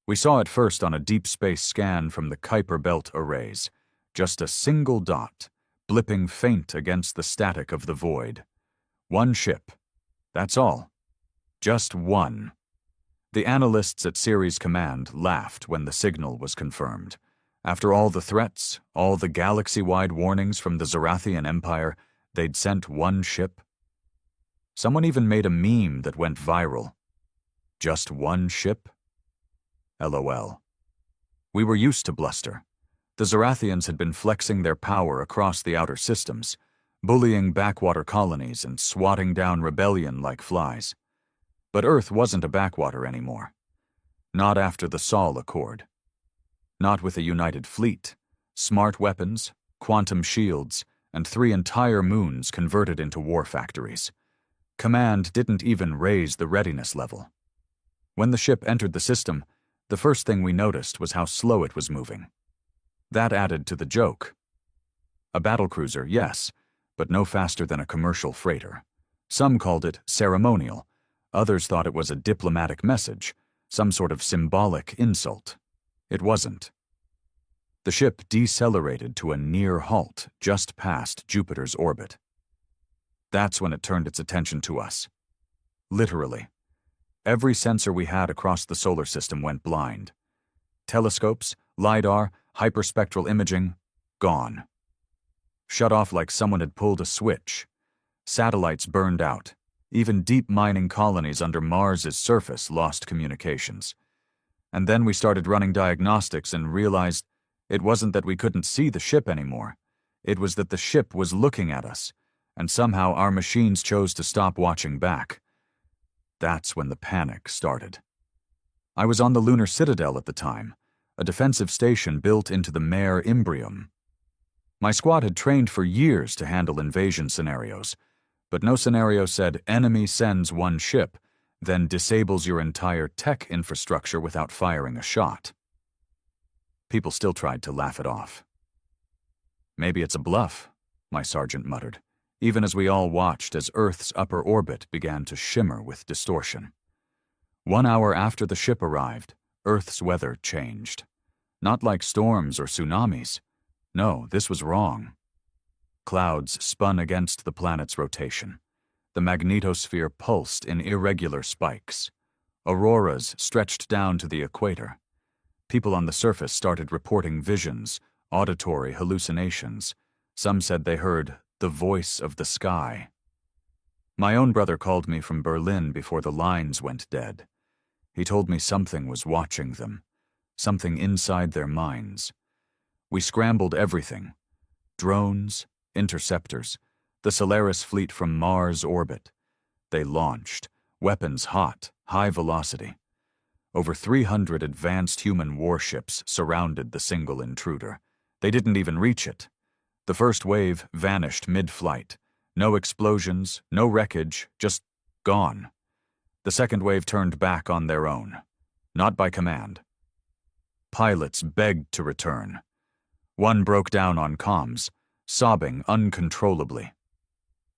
We saw it first on a deep space scan from the Kuiper Belt arrays, just a single dot, blipping faint against the static of the void. One ship. That's all. Just one. The analysts at Series Command laughed when the signal was confirmed. After all the threats, all the galaxy-wide warnings from the Zarathian Empire, they'd sent one ship. Someone even made a meme that went viral. Just one ship? LOL. We were used to bluster. The Zarathians had been flexing their power across the outer systems, bullying backwater colonies and swatting down rebellion like flies. But Earth wasn't a backwater anymore. Not after the Sol Accord. Not with a united fleet, smart weapons, quantum shields, and 3 entire moons converted into war factories. Command didn't even raise the readiness level. When the ship entered the system, the first thing we noticed was how slow it was moving. That added to the joke. A battlecruiser, yes, but no faster than a commercial freighter. Some called it ceremonial. Others thought it was a diplomatic message, some sort of symbolic insult. It wasn't. The ship decelerated to a near halt just past Jupiter's orbit. That's when it turned its attention to us. Literally. Every sensor we had across the solar system went blind. Telescopes, LiDAR, hyperspectral imaging, gone. Shut off like someone had pulled a switch. Satellites burned out. Even deep mining colonies under Mars's surface lost communications. And then we started running diagnostics and realized it wasn't that we couldn't see the ship anymore. It was that the ship was looking at us, and somehow our machines chose to stop watching back. That's when the panic started. I was on the Lunar Citadel at the time, a defensive station built into the Mare Imbrium. My squad had trained for years to handle invasion scenarios, but no scenario said enemy sends one ship, then disables your entire tech infrastructure without firing a shot. People still tried to laugh it off. Maybe it's a bluff, my sergeant muttered, even as we all watched as Earth's upper orbit began to shimmer with distortion. 1 hour after the ship arrived, Earth's weather changed. Not like storms or tsunamis. No, this was wrong. Clouds spun against the planet's rotation. The magnetosphere pulsed in irregular spikes. Auroras stretched down to the equator. People on the surface started reporting visions, auditory hallucinations. Some said they heard the voice of the sky. My own brother called me from Berlin before the lines went dead. He told me something was watching them, something inside their minds. We scrambled everything. Drones, interceptors, the Solaris fleet from Mars orbit. They launched, weapons hot, high velocity. Over 300 advanced human warships surrounded the single intruder. They didn't even reach it. The first wave vanished mid-flight. No explosions, no wreckage, just gone. The second wave turned back on their own. Not by command. Pilots begged to return. One broke down on comms, sobbing uncontrollably.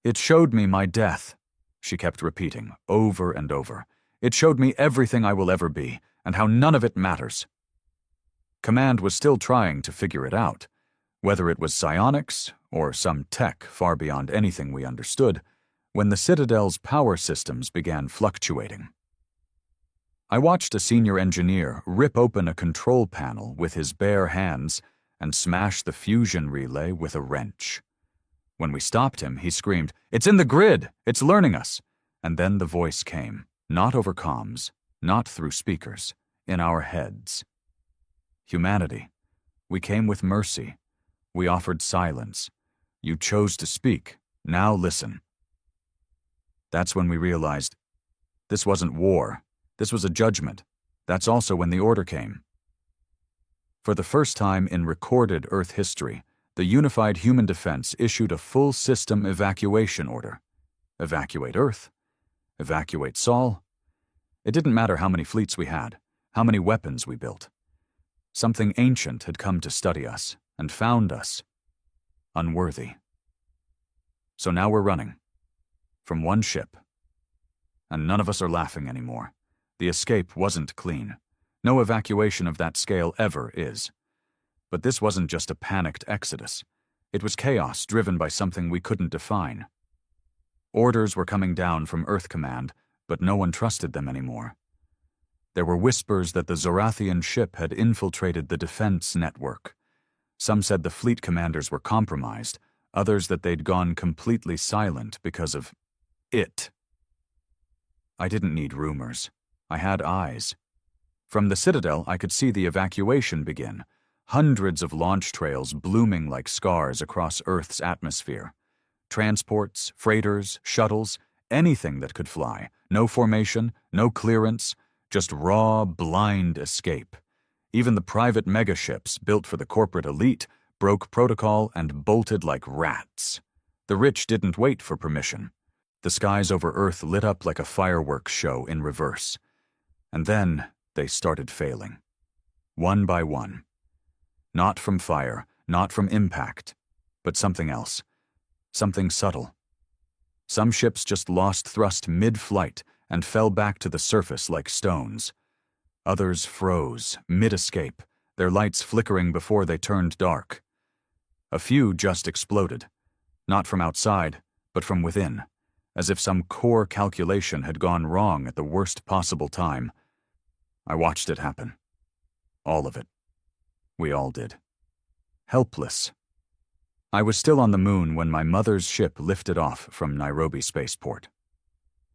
"It showed me my death," she kept repeating over and over. "It showed me everything I will ever be, and how none of it matters." Command was still trying to figure it out, whether it was psionics or some tech far beyond anything we understood, when the Citadel's power systems began fluctuating. I watched a senior engineer rip open a control panel with his bare hands and smash the fusion relay with a wrench. When we stopped him, he screamed, "It's in the grid! It's learning us!" And then the voice came, not over comms, not through speakers, in our heads. Humanity. We came with mercy. We offered silence. You chose to speak. Now listen. That's when we realized this wasn't war. This was a judgment. That's also when the order came. For the first time in recorded Earth history, the Unified Human Defense issued a full system evacuation order. Evacuate Earth. Evacuate Sol. It didn't matter how many fleets we had, how many weapons we built. Something ancient had come to study us and found us unworthy. So now we're running. From one ship. And none of us are laughing anymore. The escape wasn't clean. No evacuation of that scale ever is. But this wasn't just a panicked exodus. It was chaos driven by something we couldn't define. Orders were coming down from Earth Command, but no one trusted them anymore. There were whispers that the Zorathian ship had infiltrated the defense network. Some said the fleet commanders were compromised, others that they'd gone completely silent because of it. I didn't need rumors. I had eyes. From the Citadel, I could see the evacuation begin, hundreds of launch trails blooming like scars across Earth's atmosphere. Transports, freighters, shuttles, anything that could fly. No formation, no clearance, just raw, blind escape. Even the private megaships built for the corporate elite broke protocol and bolted like rats. The rich didn't wait for permission. The skies over Earth lit up like a fireworks show in reverse. And then they started failing. One by one. Not from fire, not from impact, but something else. Something subtle. Some ships just lost thrust mid-flight and fell back to the surface like stones. Others froze, mid-escape, their lights flickering before they turned dark. A few just exploded, not from outside, but from within, as if some core calculation had gone wrong at the worst possible time. I watched it happen. All of it. We all did. Helpless. I was still on the moon when my mother's ship lifted off from Nairobi Spaceport.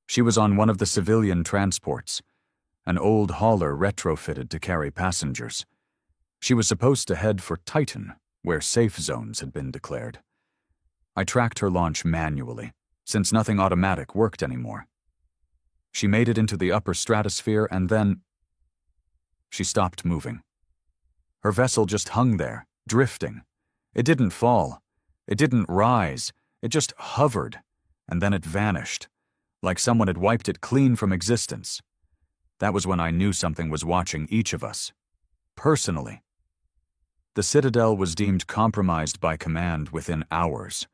She was on one of the civilian transports, an old hauler retrofitted to carry passengers. She was supposed to head for Titan, where safe zones had been declared. I tracked her launch manually, since nothing automatic worked anymore. She made it into the upper stratosphere and then she stopped moving. Her vessel just hung there, drifting. It didn't fall. It didn't rise. It just hovered, and then it vanished, like someone had wiped it clean from existence. That was when I knew something was watching each of us. Personally. The Citadel was deemed compromised by command within hours.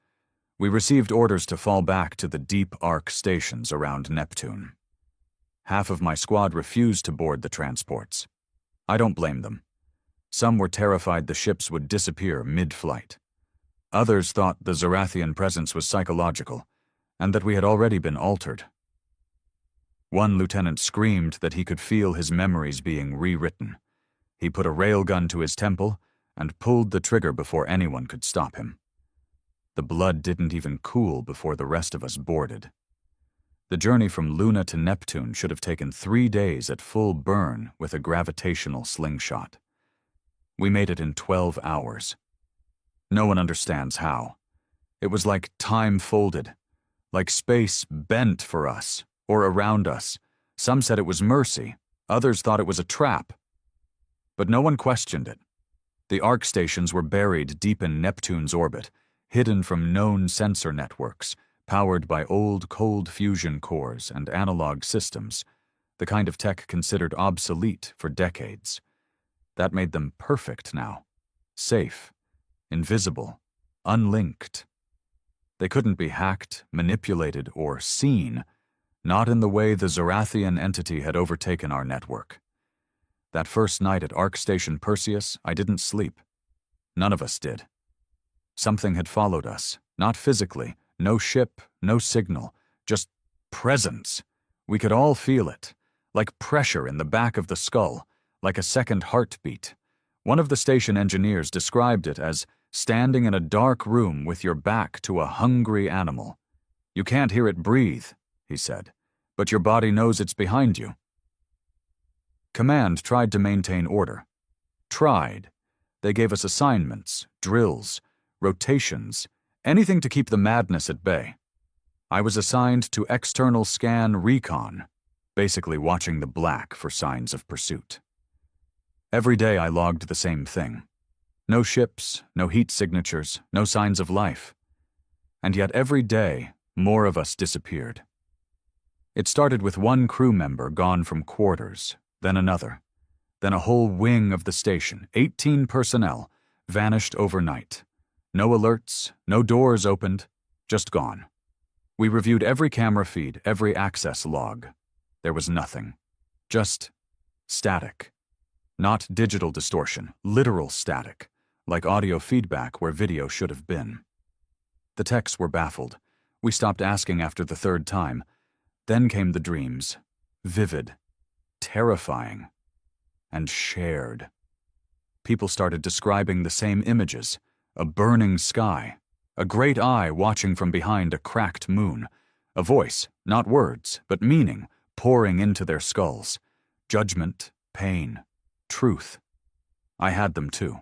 We received orders to fall back to the deep arc stations around Neptune. Half of my squad refused to board the transports. I don't blame them. Some were terrified the ships would disappear mid-flight. Others thought the Zorathian presence was psychological, and that we had already been altered. One lieutenant screamed that he could feel his memories being rewritten. He put a railgun to his temple and pulled the trigger before anyone could stop him. The blood didn't even cool before the rest of us boarded. The journey from Luna to Neptune should have taken 3 days at full burn with a gravitational slingshot. We made it in 12 hours. No one understands how. It was like time folded, like space bent for us, or around us. Some said it was mercy, others thought it was a trap. But no one questioned it. The arc stations were buried deep in Neptune's orbit, hidden from known sensor networks, powered by old cold fusion cores and analog systems, the kind of tech considered obsolete for decades. That made them perfect now, safe, invisible, unlinked. They couldn't be hacked, manipulated, or seen, not in the way the Zorathian entity had overtaken our network. That first night at Arc Station Perseus, I didn't sleep. None of us did. Something had followed us, not physically, no ship, no signal, just presence. We could all feel it, like pressure in the back of the skull, like a second heartbeat. One of the station engineers described it as standing in a dark room with your back to a hungry animal. You can't hear it breathe, he said, but your body knows it's behind you. Command tried to maintain order. Tried. They gave us assignments, drills, rotations, anything to keep the madness at bay. I was assigned to external scan recon, basically watching the black for signs of pursuit. Every day I logged the same thing. No ships, no heat signatures, no signs of life. And yet every day, more of us disappeared. It started with one crew member gone from quarters, then another. Then a whole wing of the station, 18 personnel, vanished overnight. No alerts, no doors opened, just gone. We reviewed every camera feed, every access log. There was nothing. Just static. Not digital distortion, literal static, like audio feedback where video should have been. The techs were baffled. We stopped asking after the third time. Then came the dreams. Vivid, terrifying, and shared. People started describing the same images. A burning sky, a great eye watching from behind a cracked moon, a voice, not words, but meaning, pouring into their skulls. Judgment, pain, truth. I had them too.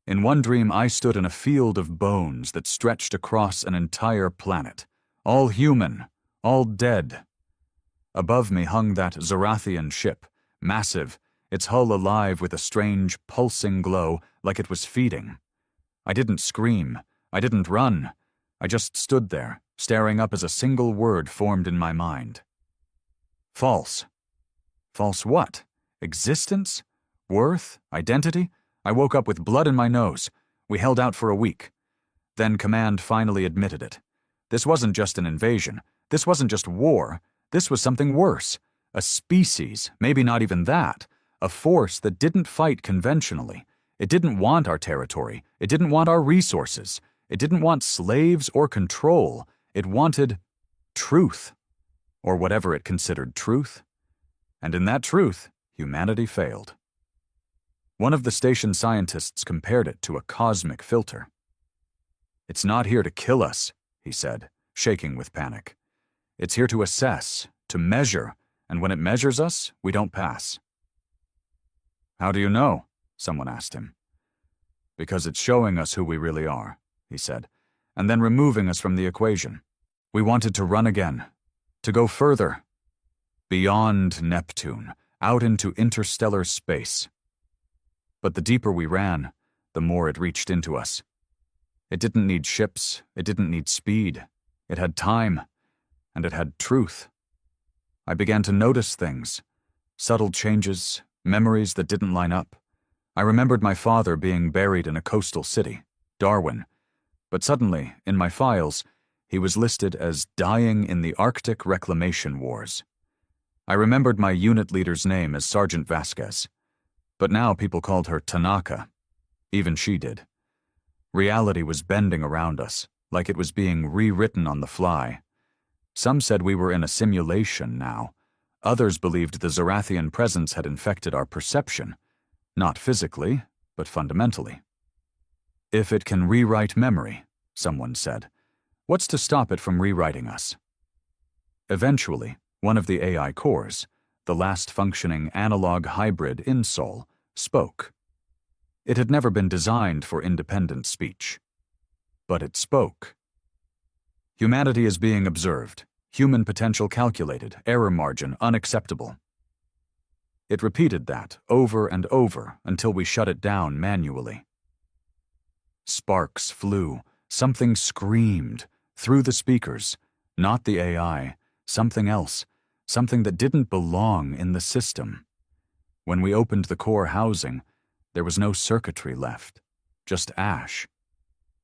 In one dream, I stood in a field of bones that stretched across an entire planet, all human, all dead. Above me hung that Zorathian ship, massive, its hull alive with a strange, pulsing glow like it was feeding. I didn't scream. I didn't run. I just stood there, staring up as a single word formed in my mind. False. False what? Existence? Worth? Identity? I woke up with blood in my nose. We held out for a week. Then Command finally admitted it. This wasn't just an invasion. This wasn't just war. This was something worse. A species, maybe not even that. A force that didn't fight conventionally. It didn't want our territory. It didn't want our resources. It didn't want slaves or control. It wanted truth, or whatever it considered truth. And in that truth, humanity failed. One of the station scientists compared it to a cosmic filter. "It's not here to kill us," he said, shaking with panic. "It's here to assess, to measure, and when it measures us, we don't pass." "How do you know?" someone asked him. "Because it's showing us who we really are," he said, and then removing us from the equation. We wanted to run again, to go further, beyond Neptune, out into interstellar space. But the deeper we ran, the more it reached into us. It didn't need ships, it didn't need speed. It had time, and it had truth. I began to notice things, subtle changes, memories that didn't line up. I remembered my father being buried in a coastal city, Darwin, but suddenly, in my files, he was listed as dying in the Arctic reclamation wars. I remembered my unit leader's name as Sergeant Vasquez, but now people called her Tanaka. Even she did. Reality was bending around us, like it was being rewritten on the fly. Some said we were in a simulation now. Others believed the Zorathian presence had infected our perception, not physically, but fundamentally. If it can rewrite memory, someone said, what's to stop it from rewriting us? Eventually, one of the AI cores, the last functioning analog hybrid InSol, spoke. It had never been designed for independent speech. But it spoke. Humanity is being observed. Human potential calculated, error margin unacceptable. It repeated that over and over until we shut it down manually. Sparks flew. Something screamed through the speakers, not the AI, something else, something that didn't belong in the system. When we opened the core housing, there was no circuitry left, just ash,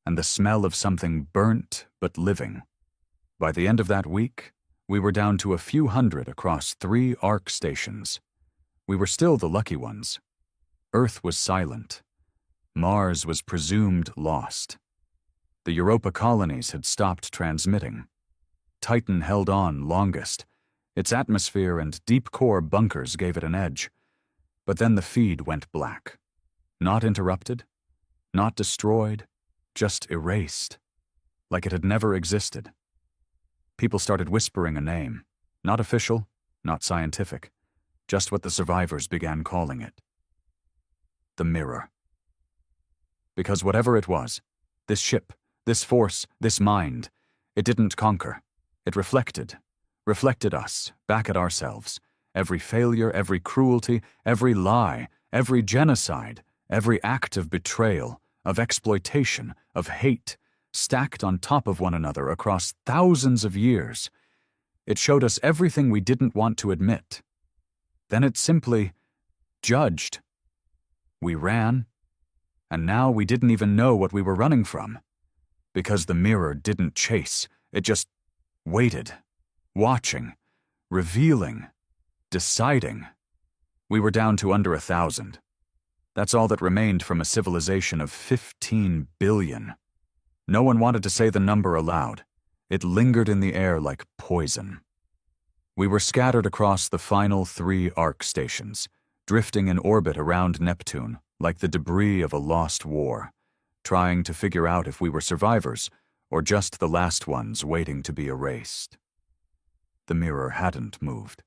and the smell of something burnt but living. By the end of that week, we were down to a few hundred across 3 ARC stations. We were still the lucky ones. Earth was silent. Mars was presumed lost. The Europa colonies had stopped transmitting. Titan held on longest. Its atmosphere and deep core bunkers gave it an edge. But then the feed went black. Not interrupted, not destroyed, just erased, like it had never existed. People started whispering a name, not official, not scientific, just what the survivors began calling it. The mirror. Because whatever it was, this ship, this force, this mind, it didn't conquer. It reflected us, back at ourselves. Every failure, every cruelty, every lie, every genocide, every act of betrayal, of exploitation, of hate, stacked on top of one another across thousands of years. It showed us everything we didn't want to admit. Then it simply judged. We ran, and now we didn't even know what we were running from. Because the mirror didn't chase, it just waited, watching, revealing, deciding, We were down to under 1,000. That's all that remained from a civilization of 15 billion. No one wanted to say the number aloud. It lingered in the air like poison. We were scattered across the final 3 ARC stations, drifting in orbit around Neptune like the debris of a lost war, trying to figure out if we were survivors or just the last ones waiting to be erased. The mirror hadn't moved.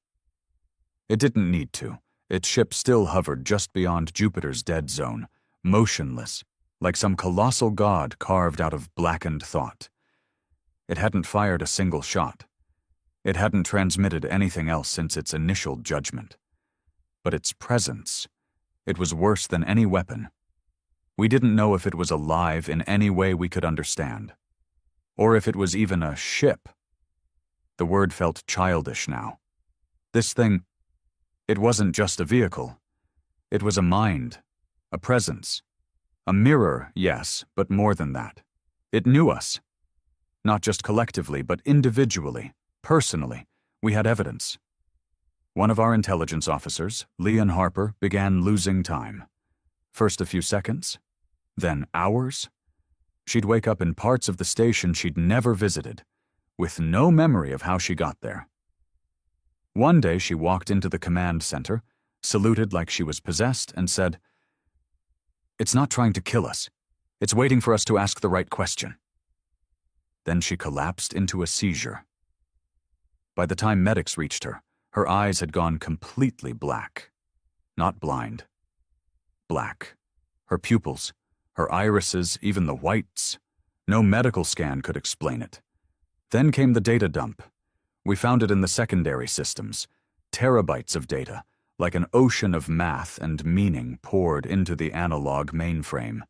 It didn't need to. Its ship still hovered just beyond Jupiter's dead zone, motionless, like some colossal god carved out of blackened thought. It hadn't fired a single shot. It hadn't transmitted anything else since its initial judgment. But its presence, it was worse than any weapon. We didn't know if it was alive in any way we could understand, or if it was even a ship. The word felt childish now. This thing, it wasn't just a vehicle. It was a mind, a presence. A mirror, yes, but more than that. It knew us. Not just collectively, but individually, personally. We had evidence. One of our intelligence officers, Leon Harper, began losing time. First a few seconds, then hours. She'd wake up in parts of the station she'd never visited, with no memory of how she got there. One day she walked into the command center, saluted like she was possessed, and said, "It's not trying to kill us. It's waiting for us to ask the right question." Then she collapsed into a seizure. By the time medics reached her, her eyes had gone completely black. Not blind. Black. Her pupils, her irises, even the whites. No medical scan could explain it. Then came the data dump. We found it in the secondary systems. Terabytes of data, like an ocean of math and meaning poured into the analog mainframe.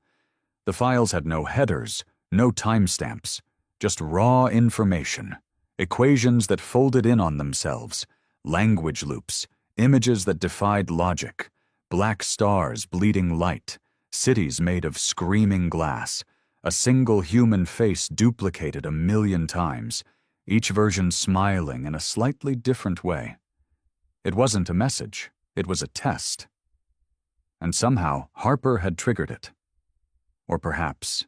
The files had no headers, no timestamps, just raw information. Equations that folded in on themselves, language loops, images that defied logic, black stars bleeding light, cities made of screaming glass, a single human face duplicated 1,000,000 times, each version smiling in a slightly different way. It wasn't a message, it was a test. And somehow Harper had triggered it. Or perhaps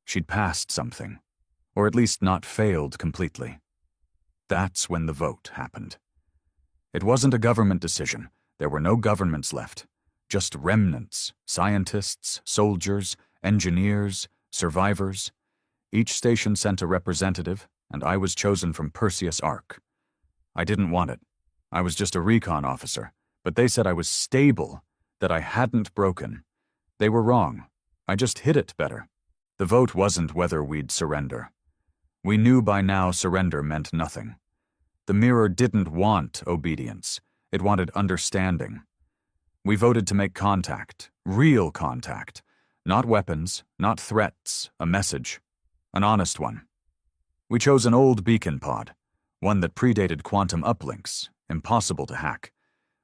she'd passed something, or at least not failed completely. That's when the vote happened. It wasn't a government decision. There were no governments left. Just remnants, scientists, soldiers, engineers, survivors. Each station sent a representative, and I was chosen from Perseus Arc. I didn't want it. I was just a recon officer, but they said I was stable, that I hadn't broken. They were wrong. I just hid it better. The vote wasn't whether we'd surrender. We knew by now surrender meant nothing. The mirror didn't want obedience. It wanted understanding. We voted to make contact, real contact. Not weapons, not threats, a message. An honest one. We chose an old beacon pod, one that predated quantum uplinks, impossible to hack.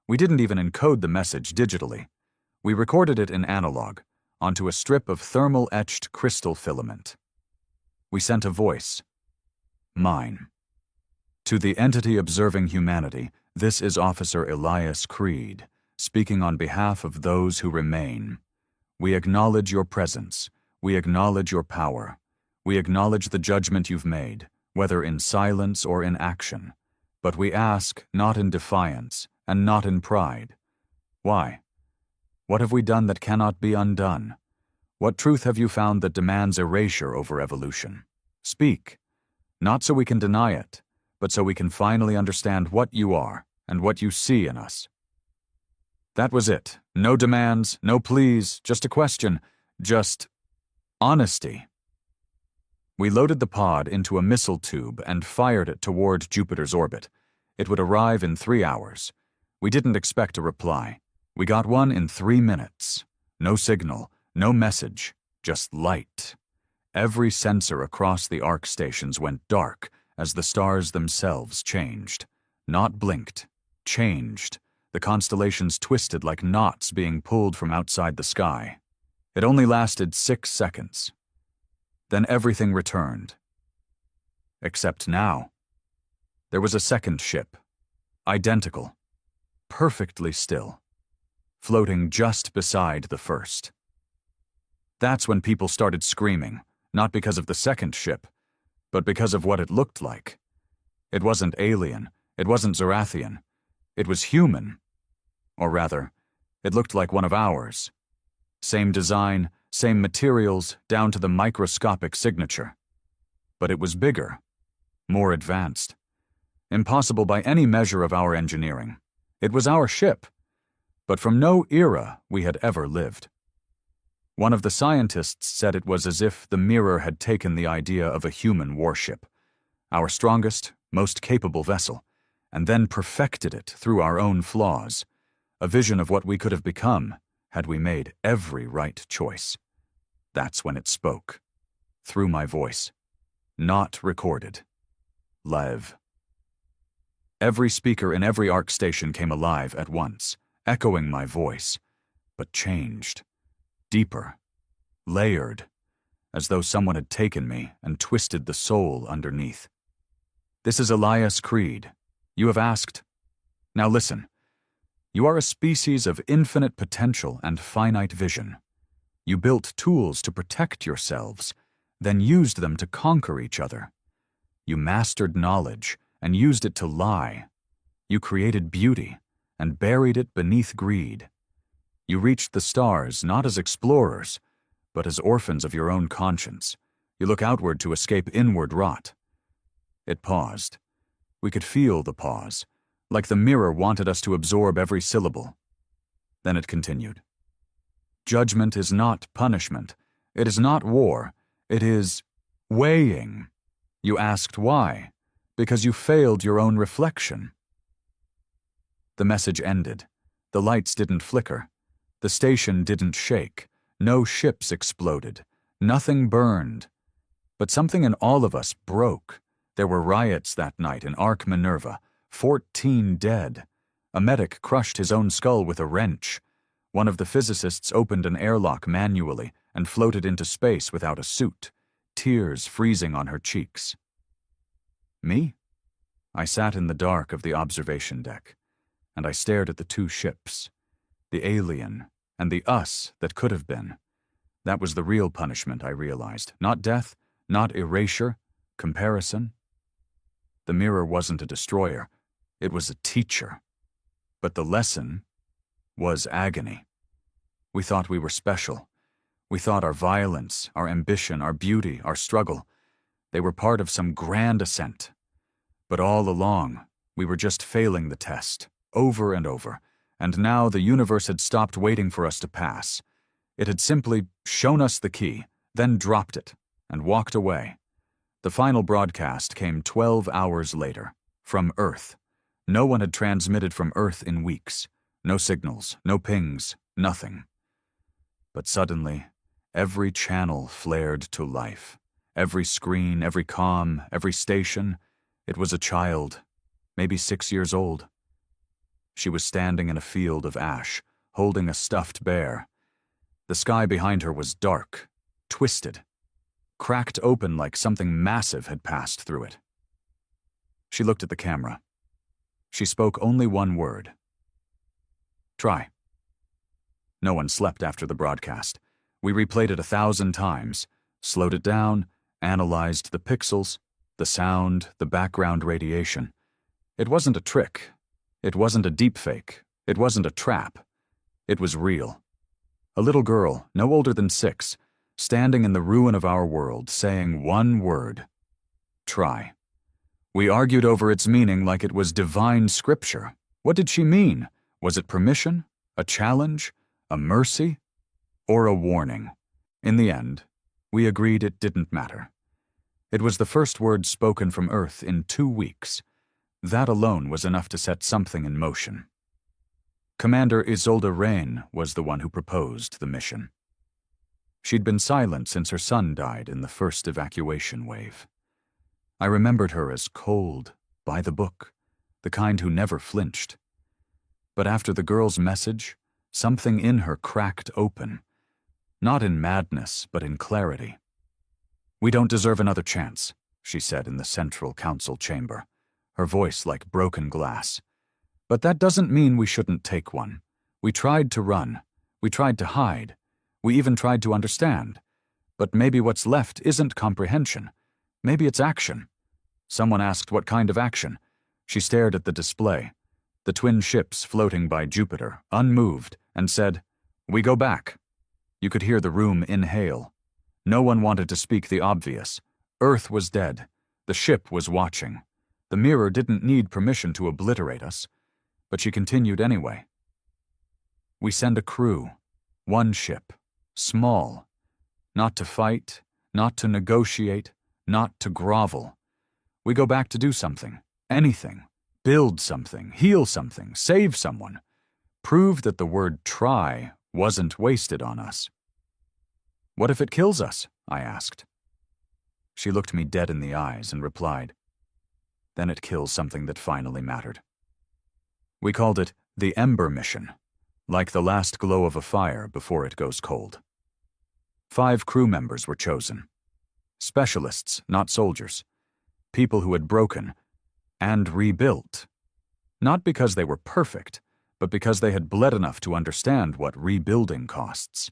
We didn't even encode the message digitally. We recorded it in analog, onto a strip of thermal-etched crystal filament. We sent a voice. Mine. To the entity observing humanity, this is Officer Elias Creed, speaking on behalf of those who remain. We acknowledge your presence. We acknowledge your power. We acknowledge the judgment you've made, whether in silence or in action. But we ask not in defiance and not in pride. Why? What have we done that cannot be undone? What truth have you found that demands erasure over evolution? Speak. Not so we can deny it, but so we can finally understand what you are and what you see in us. That was it. No demands, no pleas, just a question, just honesty. We loaded the pod into a missile tube and fired it toward Jupiter's orbit. It would arrive in 3 hours. We didn't expect a reply. We got one in 3 minutes. No signal, no message, just light. Every sensor across the ARC stations went dark as the stars themselves changed. Not blinked, changed. The constellations twisted like knots being pulled from outside the sky. It only lasted 6 seconds. Then everything returned. Except now. There was a second ship. Identical. Perfectly still. floating just beside the first. That's when people started screaming, not because of the second ship, but because of what it looked like. It wasn't alien, it wasn't Zorathian, it was human. Or rather, it looked like one of ours. Same design, same materials, down to the microscopic signature. But it was bigger, more advanced. Impossible by any measure of our engineering. It was our ship, but from no era we had ever lived. One of the scientists said it was as if the mirror had taken the idea of a human warship, our strongest, most capable vessel, and then perfected it through our own flaws, a vision of what we could have become had we made every right choice. That's when it spoke, through my voice, not recorded. Live. Every speaker in every ARC station came alive at once, echoing my voice, but changed, deeper, layered, as though someone had taken me and twisted the soul underneath. This is Elias Creed. You have asked. Now listen. You are a species of infinite potential and finite vision. You built tools to protect yourselves, then used them to conquer each other. You mastered knowledge and used it to lie. You created beauty and buried it beneath greed. You reached the stars not as explorers, but as orphans of your own conscience. You look outward to escape inward rot. It paused. We could feel the pause, like the mirror wanted us to absorb every syllable. Then it continued. Judgment is not punishment. It is not war. It is weighing. You asked why? Because you failed your own reflection. The message ended. The lights didn't flicker. The station didn't shake. No ships exploded. Nothing burned. But something in all of us broke. There were riots that night in Ark Minerva. 14 dead. A medic crushed his own skull with a wrench. One of the physicists opened an airlock manually and floated into space without a suit, tears freezing on her cheeks. Me? I sat in the dark of the observation deck, and I stared at the two ships, the alien and the us that could have been. That was the real punishment, I realized. Not death, not erasure, comparison. The mirror wasn't a destroyer. It was a teacher. But the lesson was agony. We thought we were special. We thought our violence, our ambition, our beauty, our struggle, they were part of some grand ascent. But all along, we were just failing the test, over and over, and now the universe had stopped waiting for us to pass. It had simply shown us the key, then dropped it, and walked away. The final broadcast came 12 hours later, from Earth. No one had transmitted from Earth in weeks. No signals, no pings, nothing. But suddenly, every channel flared to life. Every screen, every comm, every station. It was a child, maybe 6 years old. She was standing in a field of ash, holding a stuffed bear. The sky behind her was dark, twisted, cracked open like something massive had passed through it. She looked at the camera. She spoke only one word. Try. No one slept after the broadcast. We replayed it 1,000 times, slowed it down, analyzed the pixels, the sound, the background radiation. It wasn't a trick. It wasn't a deepfake. It wasn't a trap. It was real. A little girl, no older than 6, standing in the ruin of our world, saying one word. Try. We argued over its meaning like it was divine scripture. What did she mean? Was it permission? A challenge? A mercy? Or a warning? In the end, we agreed it didn't matter. It was the first word spoken from Earth in 2 weeks. That alone was enough to set something in motion. Commander Isolde Rain was the one who proposed the mission. She'd been silent since her son died in the first evacuation wave. I remembered her as cold, by the book, the kind who never flinched. But after the girl's message, something in her cracked open, not in madness, but in clarity. We don't deserve another chance, she said in the central council chamber, her voice like broken glass. But that doesn't mean we shouldn't take one. We tried to run. We tried to hide. We even tried to understand. But maybe what's left isn't comprehension. Maybe it's action. Someone asked what kind of action. She stared at the display, the twin ships floating by Jupiter, unmoved, and said, "We go back." You could hear the room inhale. No one wanted to speak the obvious. Earth was dead. The ship was watching. The mirror didn't need permission to obliterate us. But she continued anyway. We send a crew. One ship. Small. Not to fight, not to negotiate, not to grovel. We go back to do something. Anything. Build something. Heal something. Save someone. Prove that the word try wasn't wasted on us. "What if it kills us?" I asked. She looked me dead in the eyes and replied, "Then it kills something that finally mattered." We called it the Ember Mission, like the last glow of a fire before it goes cold. 5 crew members were chosen. Specialists, not soldiers. People who had broken and rebuilt. Not because they were perfect, but because they had bled enough to understand what rebuilding costs.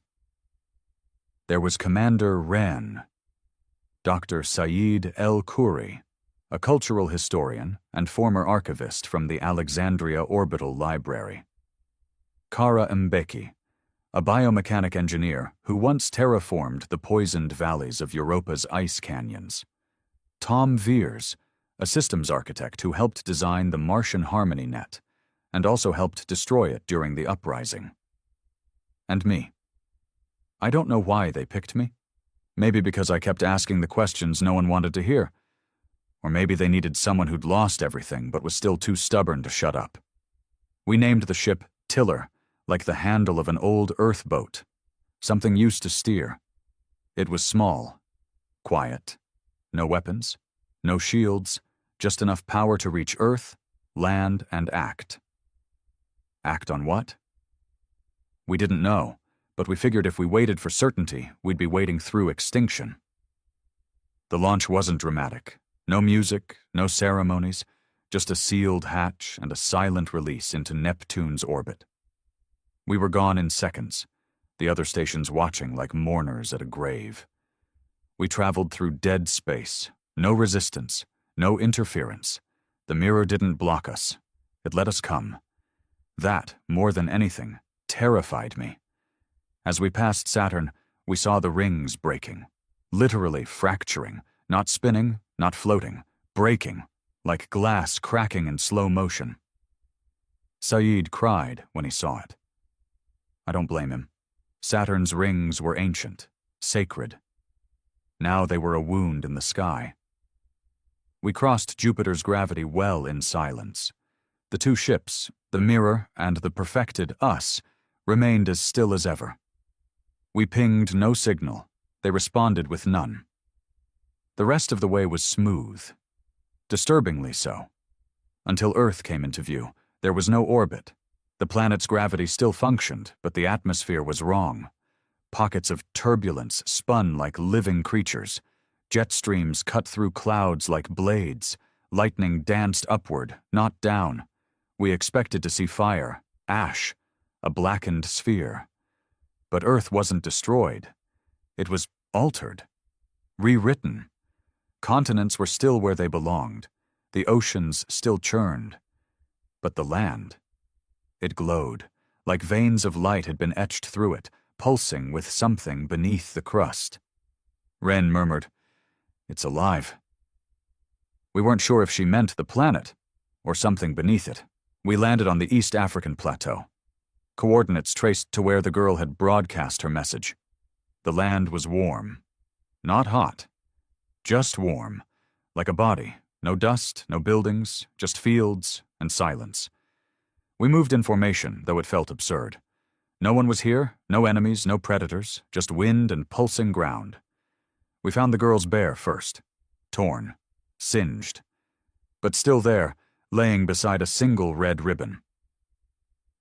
There was Commander Wren, Dr. Saeed El-Khoury, a cultural historian and former archivist from the Alexandria Orbital Library. Kara Mbeki, a biomechanic engineer who once terraformed the poisoned valleys of Europa's ice canyons. Tom Veers, a systems architect who helped design the Martian Harmony Net and also helped destroy it during the uprising. And me. I don't know why they picked me. Maybe because I kept asking the questions no one wanted to hear. Or maybe they needed someone who'd lost everything but was still too stubborn to shut up. We named the ship Tiller, like the handle of an old Earth boat, something used to steer. It was small, quiet, no weapons, no shields, just enough power to reach Earth, land, and act. Act on what? We didn't know, but we figured if we waited for certainty, we'd be waiting through extinction. The launch wasn't dramatic. No music, no ceremonies, just a sealed hatch and a silent release into Neptune's orbit. We were gone in seconds, the other stations watching like mourners at a grave. We traveled through dead space, no resistance, no interference. The mirror didn't block us. It let us come. That, more than anything, terrified me. As we passed Saturn, we saw the rings breaking, literally fracturing, not spinning, not floating, breaking, like glass cracking in slow motion. Saeed cried when he saw it. I don't blame him. Saturn's rings were ancient, sacred. Now they were a wound in the sky. We crossed Jupiter's gravity well in silence. The 2 ships, the Mirror and the perfected Us, remained as still as ever. We pinged no signal. They responded with none. The rest of the way was smooth. Disturbingly so. Until Earth came into view, there was no orbit. The planet's gravity still functioned, but the atmosphere was wrong. Pockets of turbulence spun like living creatures. Jet streams cut through clouds like blades. Lightning danced upward, not down. We expected to see fire, ash, a blackened sphere. But Earth wasn't destroyed. It was altered, rewritten. Continents were still where they belonged. The oceans still churned. But the land, it glowed, like veins of light had been etched through it, pulsing with something beneath the crust. Wren murmured, "It's alive." We weren't sure if she meant the planet, or something beneath it. We landed on the East African plateau. Coordinates traced to where the girl had broadcast her message. The land was warm. Not hot. Just warm. Like a body. No dust, no buildings, just fields and silence. We moved in formation, though it felt absurd. No one was here, no enemies, no predators, just wind and pulsing ground. We found the girl's bear first. Torn. Singed. But still there, laying beside a single red ribbon.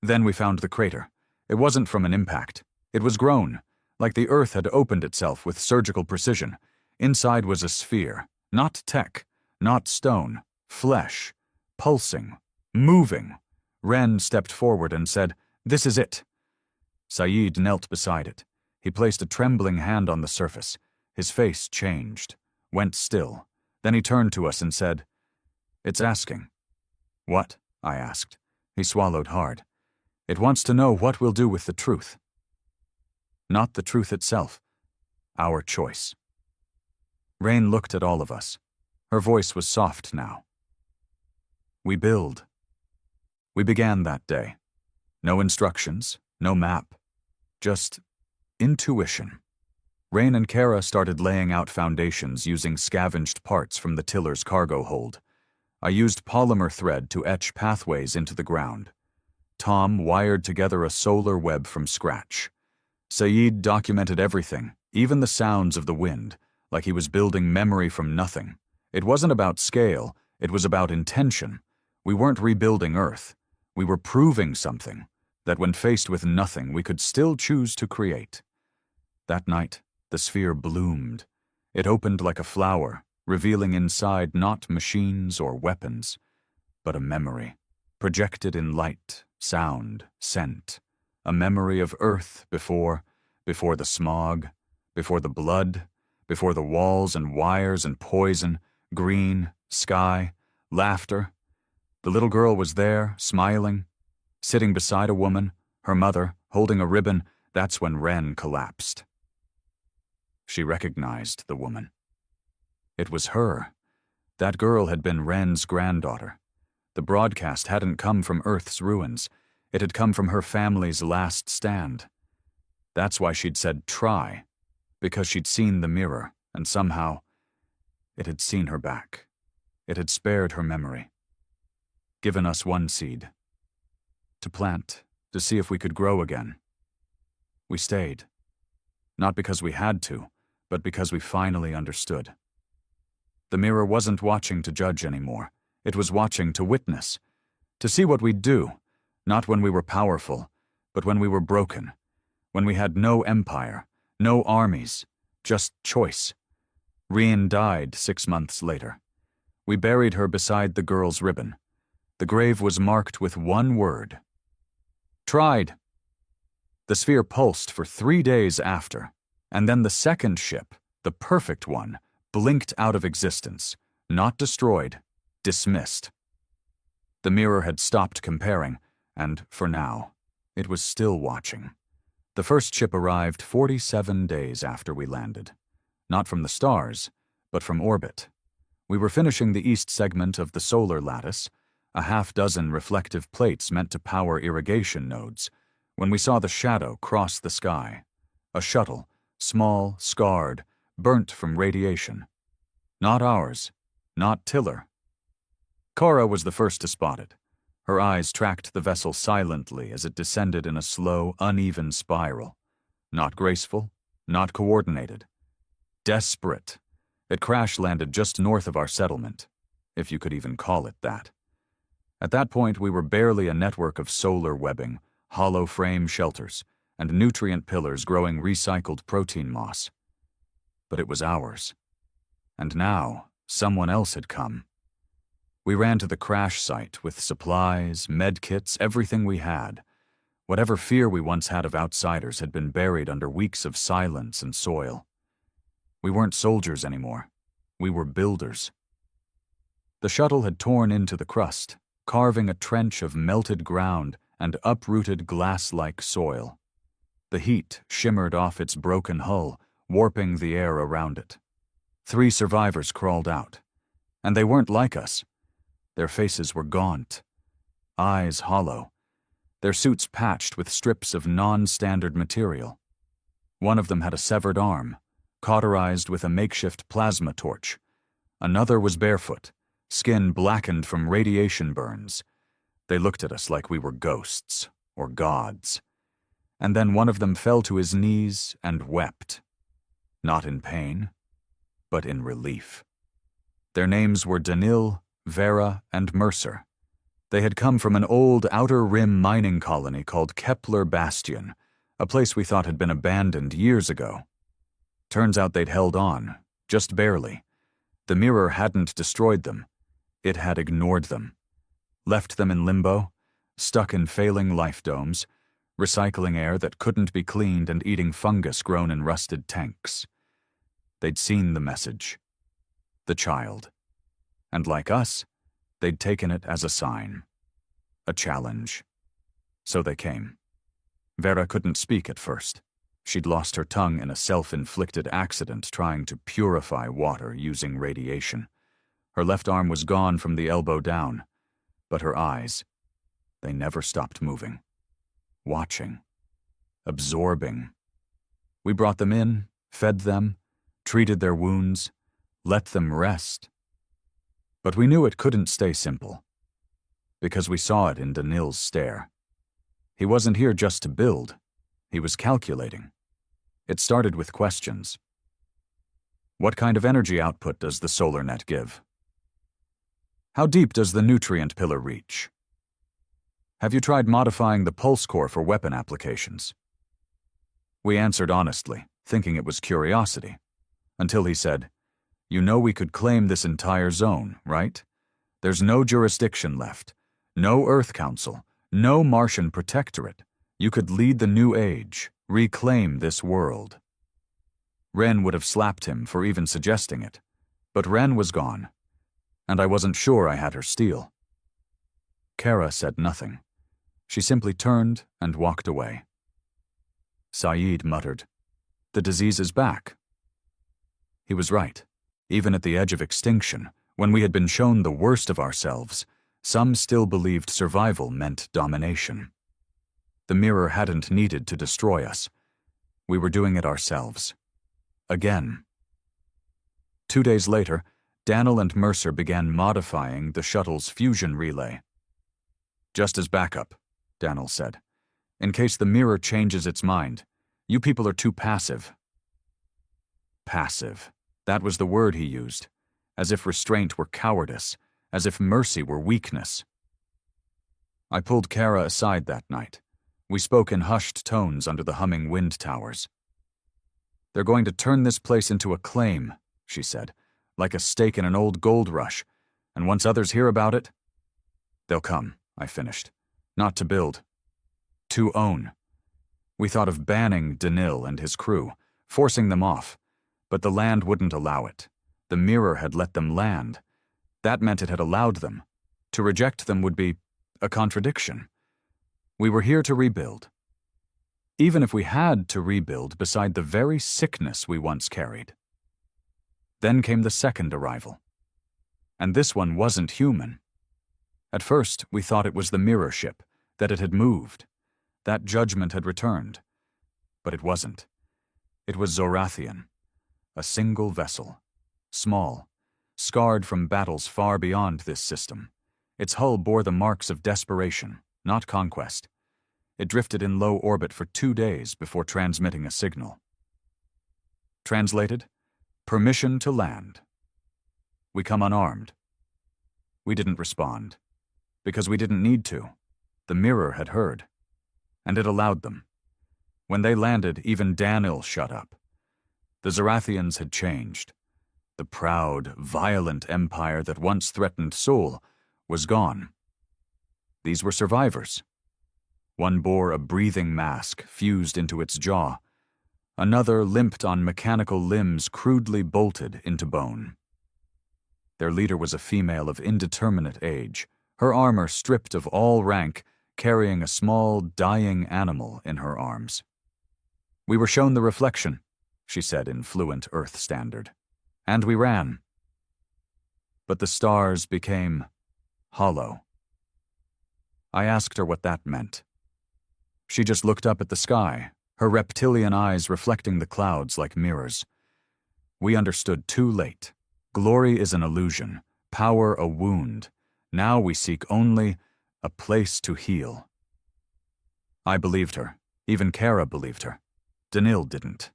Then we found the crater. It wasn't from an impact. It was grown, like the Earth had opened itself with surgical precision. Inside was a sphere, not tech, not stone, flesh, pulsing, moving. Wren stepped forward and said, This is it. Saeed knelt beside it. He placed a trembling hand on the surface. His face changed, went still. Then he turned to us and said, "It's asking." "What?" I asked. He swallowed hard. "It wants to know what we'll do with the truth." "Not the truth itself. Our choice." Rain looked at all of us. Her voice was soft now. "We build." We began that day. No instructions, no map. Just intuition. Rain and Kara started laying out foundations using scavenged parts from the tiller's cargo hold. I used polymer thread to etch pathways into the ground. Tom wired together a solar web from scratch. Saeed documented everything, even the sounds of the wind, like he was building memory from nothing. It wasn't about scale, it was about intention. We weren't rebuilding Earth. We were proving something, that when faced with nothing, we could still choose to create. That night, the sphere bloomed. It opened like a flower, revealing inside not machines or weapons, but a memory, projected in light, sound, scent. A memory of Earth before the smog, before the blood, before the walls and wires and poison, green, sky, laughter. The little girl was there, smiling, sitting beside a woman, her mother, holding a ribbon. That's when Ren collapsed. She recognized the woman. It was her. That girl had been Ren's granddaughter. The broadcast hadn't come from Earth's ruins. It had come from her family's last stand. That's why she'd said try, because she'd seen the mirror, and somehow it had seen her back. It had spared her memory. Given us one seed. To plant, to see if we could grow again. We stayed. Not because we had to, but because we finally understood. The mirror wasn't watching to judge anymore. It was watching to witness, to see what we'd do, not when we were powerful, but when we were broken, when we had no empire, no armies, just choice. Rien died 6 months later. We buried her beside the girl's ribbon. The grave was marked with one word. Tried. The sphere pulsed for 3 days after, and then the second ship, the perfect one, blinked out of existence, not destroyed, dismissed. The mirror had stopped comparing, and, for now, it was still watching. The first ship arrived 47 days after we landed. Not from the stars, but from orbit. We were finishing the east segment of the solar lattice, a half-dozen reflective plates meant to power irrigation nodes, when we saw the shadow cross the sky. A shuttle, small, scarred, burnt from radiation. Not ours, not Tiller. Cora was the first to spot it. Her eyes tracked the vessel silently as it descended in a slow, uneven spiral. Not graceful, not coordinated. Desperate. It crash-landed just north of our settlement, if you could even call it that. At that point, we were barely a network of solar webbing, hollow frame shelters, and nutrient pillars growing recycled protein moss. But it was ours. And now, someone else had come. We ran to the crash site with supplies, medkits, everything we had. Whatever fear we once had of outsiders had been buried under weeks of silence and soil. We weren't soldiers anymore. We were builders. The shuttle had torn into the crust, carving a trench of melted ground and uprooted glass-like soil. The heat shimmered off its broken hull, warping the air around it. 3 survivors crawled out. And they weren't like us. Their faces were gaunt, eyes hollow, their suits patched with strips of non-standard material. One of them had a severed arm, cauterized with a makeshift plasma torch. Another was barefoot, skin blackened from radiation burns. They looked at us like we were ghosts or gods. And then one of them fell to his knees and wept. Not in pain, but in relief. Their names were Danil, Vera, and Mercer. They had come from an old outer rim mining colony called Kepler Bastion, a place we thought had been abandoned years ago. Turns out they'd held on, just barely. The mirror hadn't destroyed them. It had ignored them. Left them in limbo, stuck in failing life domes, recycling air that couldn't be cleaned and eating fungus grown in rusted tanks. They'd seen the message. The child. And like us, they'd taken it as a sign. A challenge. So they came. Vera couldn't speak at first. She'd lost her tongue in a self-inflicted accident trying to purify water using radiation. Her left arm was gone from the elbow down, but her eyes, they never stopped moving. Watching. Absorbing. We brought them in, fed them, treated their wounds, let them rest. But we knew it couldn't stay simple, because we saw it in Danil's stare. He wasn't here just to build. He was calculating. It started with questions. What kind of energy output does the solar net give? How deep does the nutrient pillar reach? Have you tried modifying the pulse core for weapon applications? We answered honestly, thinking it was curiosity, until he said, "You know we could claim this entire zone, right? There's no jurisdiction left, no Earth Council, no Martian protectorate. You could lead the new age, reclaim this world." Ren would have slapped him for even suggesting it, but Ren was gone, and I wasn't sure I had her steal. Kara said nothing. She simply turned and walked away. Saeed muttered, "The disease is back." He was right. Even at the edge of extinction, when we had been shown the worst of ourselves, some still believed survival meant domination. The mirror hadn't needed to destroy us. We were doing it ourselves. Again. 2 days later, Daniel and Mercer began modifying the shuttle's fusion relay. "Just as backup," Daniel said. "In case the mirror changes its mind. You people are too passive." Passive. That was the word he used. As if restraint were cowardice. As if mercy were weakness. I pulled Kara aside that night. We spoke in hushed tones under the humming wind towers. "They're going to turn this place into a claim," she said, "like a stake in an old gold rush, and once others hear about it, they'll come," I finished. "Not to build. To own." We thought of banning Danil and his crew, forcing them off, but the land wouldn't allow it. The mirror had let them land. That meant it had allowed them. To reject them would be a contradiction. We were here to rebuild. Even if we had to rebuild beside the very sickness we once carried. Then came the second arrival. And this one wasn't human. At first, we thought it was the mirror ship, that it had moved. That judgment had returned. But it wasn't. It was Zorathian. A single vessel. Small. Scarred from battles far beyond this system. Its hull bore the marks of desperation, not conquest. It drifted in low orbit for 2 days before transmitting a signal. Translated, permission to land. We come unarmed. We didn't respond. Because we didn't need to. The mirror had heard. And it allowed them. When they landed, even Danil shut up. The Zorathians had changed. The proud, violent empire that once threatened Seoul was gone. These were survivors. One bore a breathing mask fused into its jaw. Another limped on mechanical limbs crudely bolted into bone. Their leader was a female of indeterminate age, her armor stripped of all rank, carrying a small, dying animal in her arms. "We were shown the reflection," she said in fluent Earth Standard. "And we ran." But the stars became hollow. I asked her what that meant. She just looked up at the sky, her reptilian eyes reflecting the clouds like mirrors. We understood too late. Glory is an illusion, power a wound. Now we seek only a place to heal. I believed her. Even Kara believed her. Danil didn't.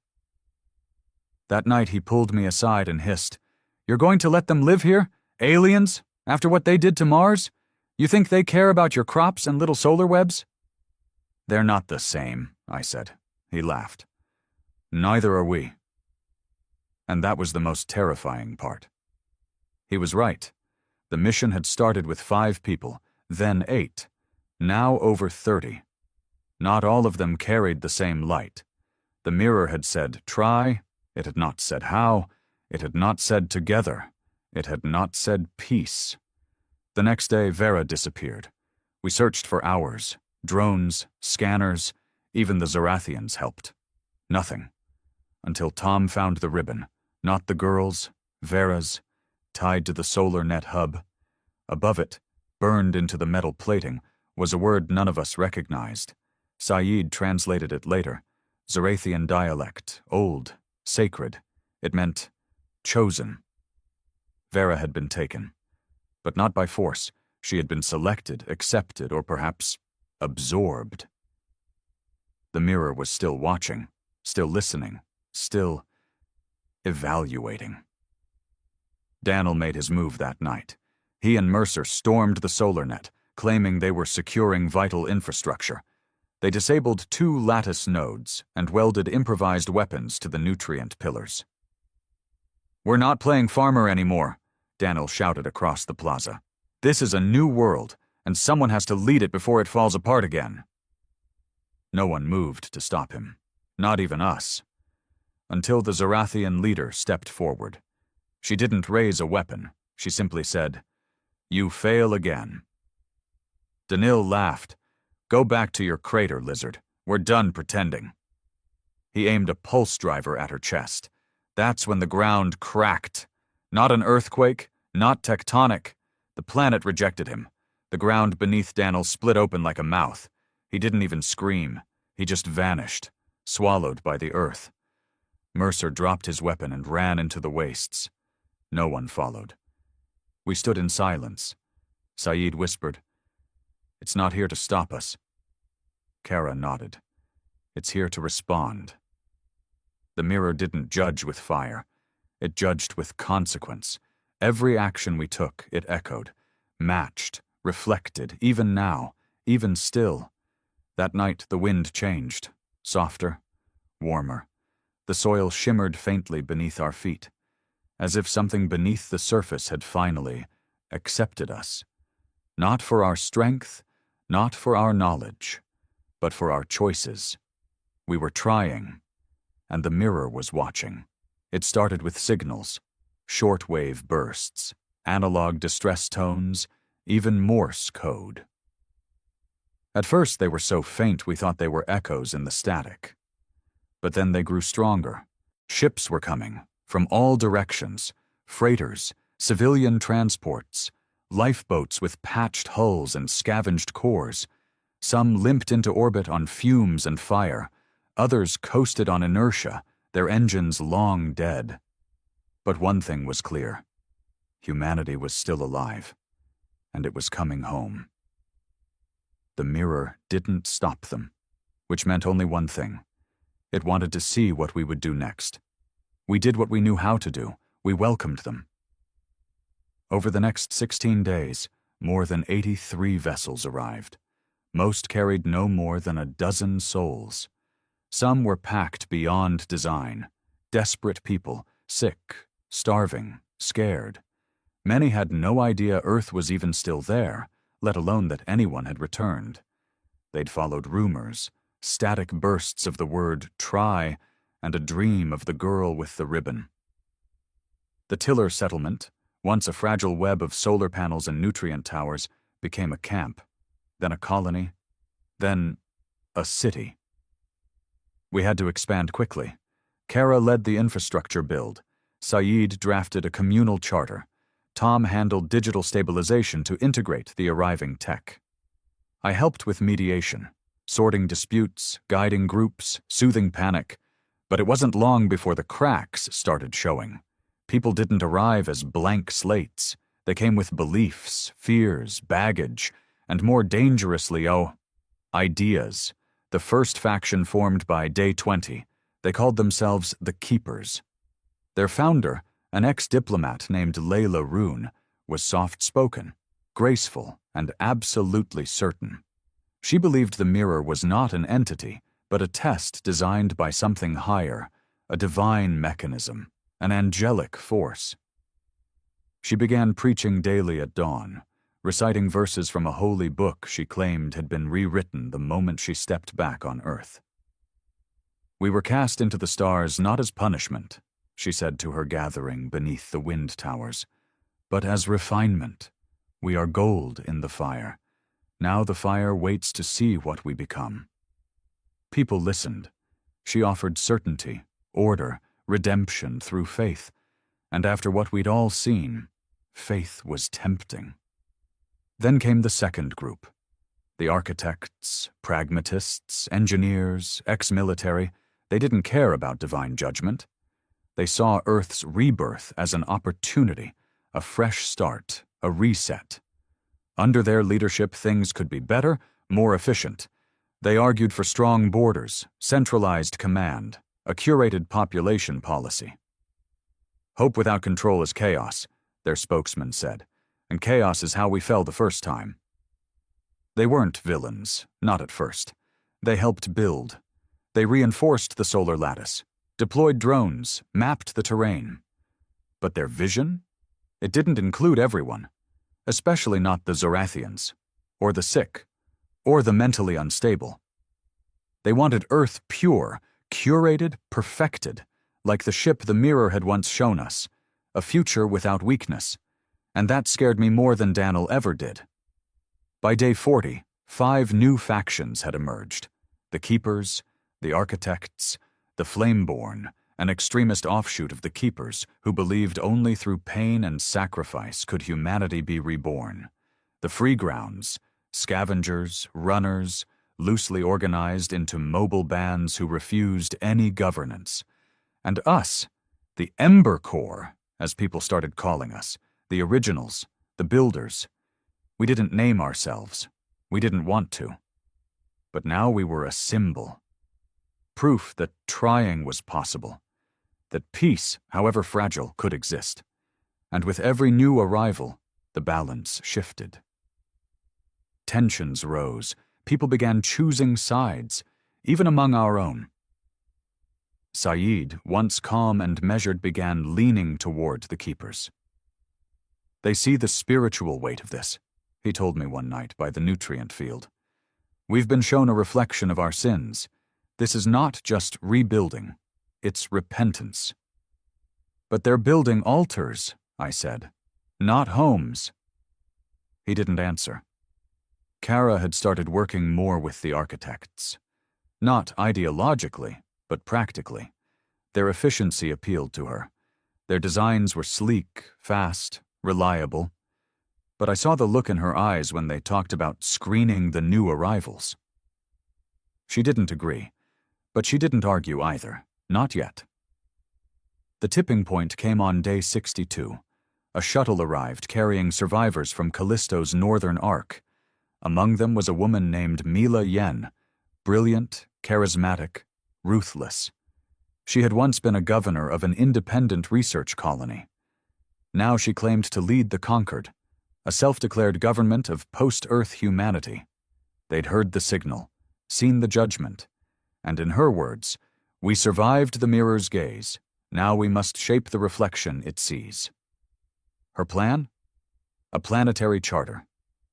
That night he pulled me aside and hissed, "You're going to let them live here? Aliens? After what they did to Mars? You think they care about your crops and little solar webs?" "They're not the same," I said. He laughed. "Neither are we." And that was the most terrifying part. He was right. The mission had started with 5 people, then 8, now over 30. Not all of them carried the same light. The mirror had said, try. It had not said how. It had not said together. It had not said peace. The next day, Vera disappeared. We searched for hours. Drones, scanners, even the Zorathians helped. Nothing. Until Tom found the ribbon. Not the girl's, Vera's, tied to the solar net hub. Above it, burned into the metal plating, was a word none of us recognized. Saeed translated it later. Zorathian dialect, old, sacred. It meant chosen. Vera had been taken. But not by force. She had been selected, accepted, or perhaps absorbed. The mirror was still watching, still listening, still evaluating. Daniel made his move that night. He and Mercer stormed the solar net, claiming they were securing vital infrastructure. They disabled 2 lattice nodes and welded improvised weapons to the nutrient pillars. "We're not playing farmer anymore," Daniel shouted across the plaza. "This is a new world, and someone has to lead it before it falls apart again." No one moved to stop him, not even us, until the Zorathian leader stepped forward. She didn't raise a weapon. She simply said, "You fail again." Danil laughed. "Go back to your crater, lizard. We're done pretending." He aimed a pulse driver at her chest. That's when the ground cracked. Not an earthquake, not tectonic. The planet rejected him. The ground beneath Danil split open like a mouth. He didn't even scream. He just vanished, swallowed by the earth. Mercer dropped his weapon and ran into the wastes. No one followed. We stood in silence. Saeed whispered, "It's not here to stop us." Kara nodded. "It's here to respond." The mirror didn't judge with fire. It judged with consequence. Every action we took, it echoed, matched, reflected, even now, even still. That night the wind changed, softer, warmer. The soil shimmered faintly beneath our feet, as if something beneath the surface had finally accepted us. Not for our strength, not for our knowledge, but for our choices. We were trying, and the mirror was watching. It started with signals, shortwave bursts, analog distress tones, even Morse code. At first they were so faint we thought they were echoes in the static. But then they grew stronger. Ships were coming, from all directions, freighters, civilian transports, lifeboats with patched hulls and scavenged cores. Some limped into orbit on fumes and fire. Others coasted on inertia, their engines long dead. But one thing was clear. Humanity was still alive, and it was coming home. The mirror didn't stop them, which meant only one thing. It wanted to see what we would do next. We did what we knew how to do. We welcomed them. Over the next 16 days, more than 83 vessels arrived. Most carried no more than a dozen souls. Some were packed beyond design. Desperate people, sick, starving, scared. Many had no idea Earth was even still there, let alone that anyone had returned. They'd followed rumors, static bursts of the word try, and a dream of the girl with the ribbon. The Tiller settlement, once a fragile web of solar panels and nutrient towers, became a camp, then a colony, then a city. We had to expand quickly. Kara led the infrastructure build. Saeed drafted a communal charter. Tom handled digital stabilization to integrate the arriving tech. I helped with mediation, sorting disputes, guiding groups, soothing panic. But it wasn't long before the cracks started showing. People didn't arrive as blank slates. They came with beliefs, fears, baggage, and more dangerously, ideas. The first faction formed by Day 20. They called themselves the Keepers. Their founder, an ex-diplomat named Layla Rune, was soft-spoken, graceful, and absolutely certain. She believed the mirror was not an entity, but a test designed by something higher, a divine mechanism, an angelic force. She began preaching daily at dawn, reciting verses from a holy book she claimed had been rewritten the moment she stepped back on Earth. "We were cast into the stars not as punishment," she said to her gathering beneath the wind towers, "but as refinement. We are gold in the fire. Now the fire waits to see what we become." People listened. She offered certainty, order, redemption through faith, and after what we'd all seen, faith was tempting. Then came the second group. The architects, pragmatists, engineers, ex-military. They didn't care about divine judgment. They saw Earth's rebirth as an opportunity, a fresh start, a reset. Under their leadership, things could be better, more efficient. They argued for strong borders, centralized command, a curated population policy. "Hope without control is chaos," their spokesman said, "and chaos is how we fell the first time." They weren't villains, not at first. They helped build. They reinforced the solar lattice, deployed drones, mapped the terrain. But their vision? It didn't include everyone, especially not the Zorathians, or the sick, or the mentally unstable. They wanted Earth pure, curated, perfected, like the ship the mirror had once shown us, a future without weakness, and that scared me more than Daniel ever did. By day 40, 5 new factions had emerged: the Keepers, the Architects, the Flameborn, an extremist offshoot of the Keepers who believed only through pain and sacrifice could humanity be reborn, the Freegrounds, scavengers, runners, loosely organized into mobile bands who refused any governance, and us, the Ember Corps, as people started calling us, the originals, the builders. We didn't name ourselves. We didn't want to. But now we were a symbol. Proof that trying was possible, that peace, however fragile, could exist. And with every new arrival, the balance shifted. Tensions rose. People began choosing sides, even among our own. Saeed, once calm and measured, began leaning toward the Keepers. "They see the spiritual weight of this," he told me one night by the nutrient field. "We've been shown a reflection of our sins. This is not just rebuilding, it's repentance." "But they're building altars," I said, "not homes." He didn't answer. Kara had started working more with the architects. Not ideologically, but practically. Their efficiency appealed to her. Their designs were sleek, fast, reliable. But I saw the look in her eyes when they talked about screening the new arrivals. She didn't agree, but she didn't argue either, not yet. The tipping point came on day 62. A shuttle arrived carrying survivors from Callisto's northern arc. Among them was a woman named Mila Yen, brilliant, charismatic, ruthless. She had once been a governor of an independent research colony. Now she claimed to lead the conquered, a self-declared government of post-Earth humanity. They'd heard the signal, seen the judgment, and in her words, "We survived the mirror's gaze. Now we must shape the reflection it sees." Her plan? A planetary charter,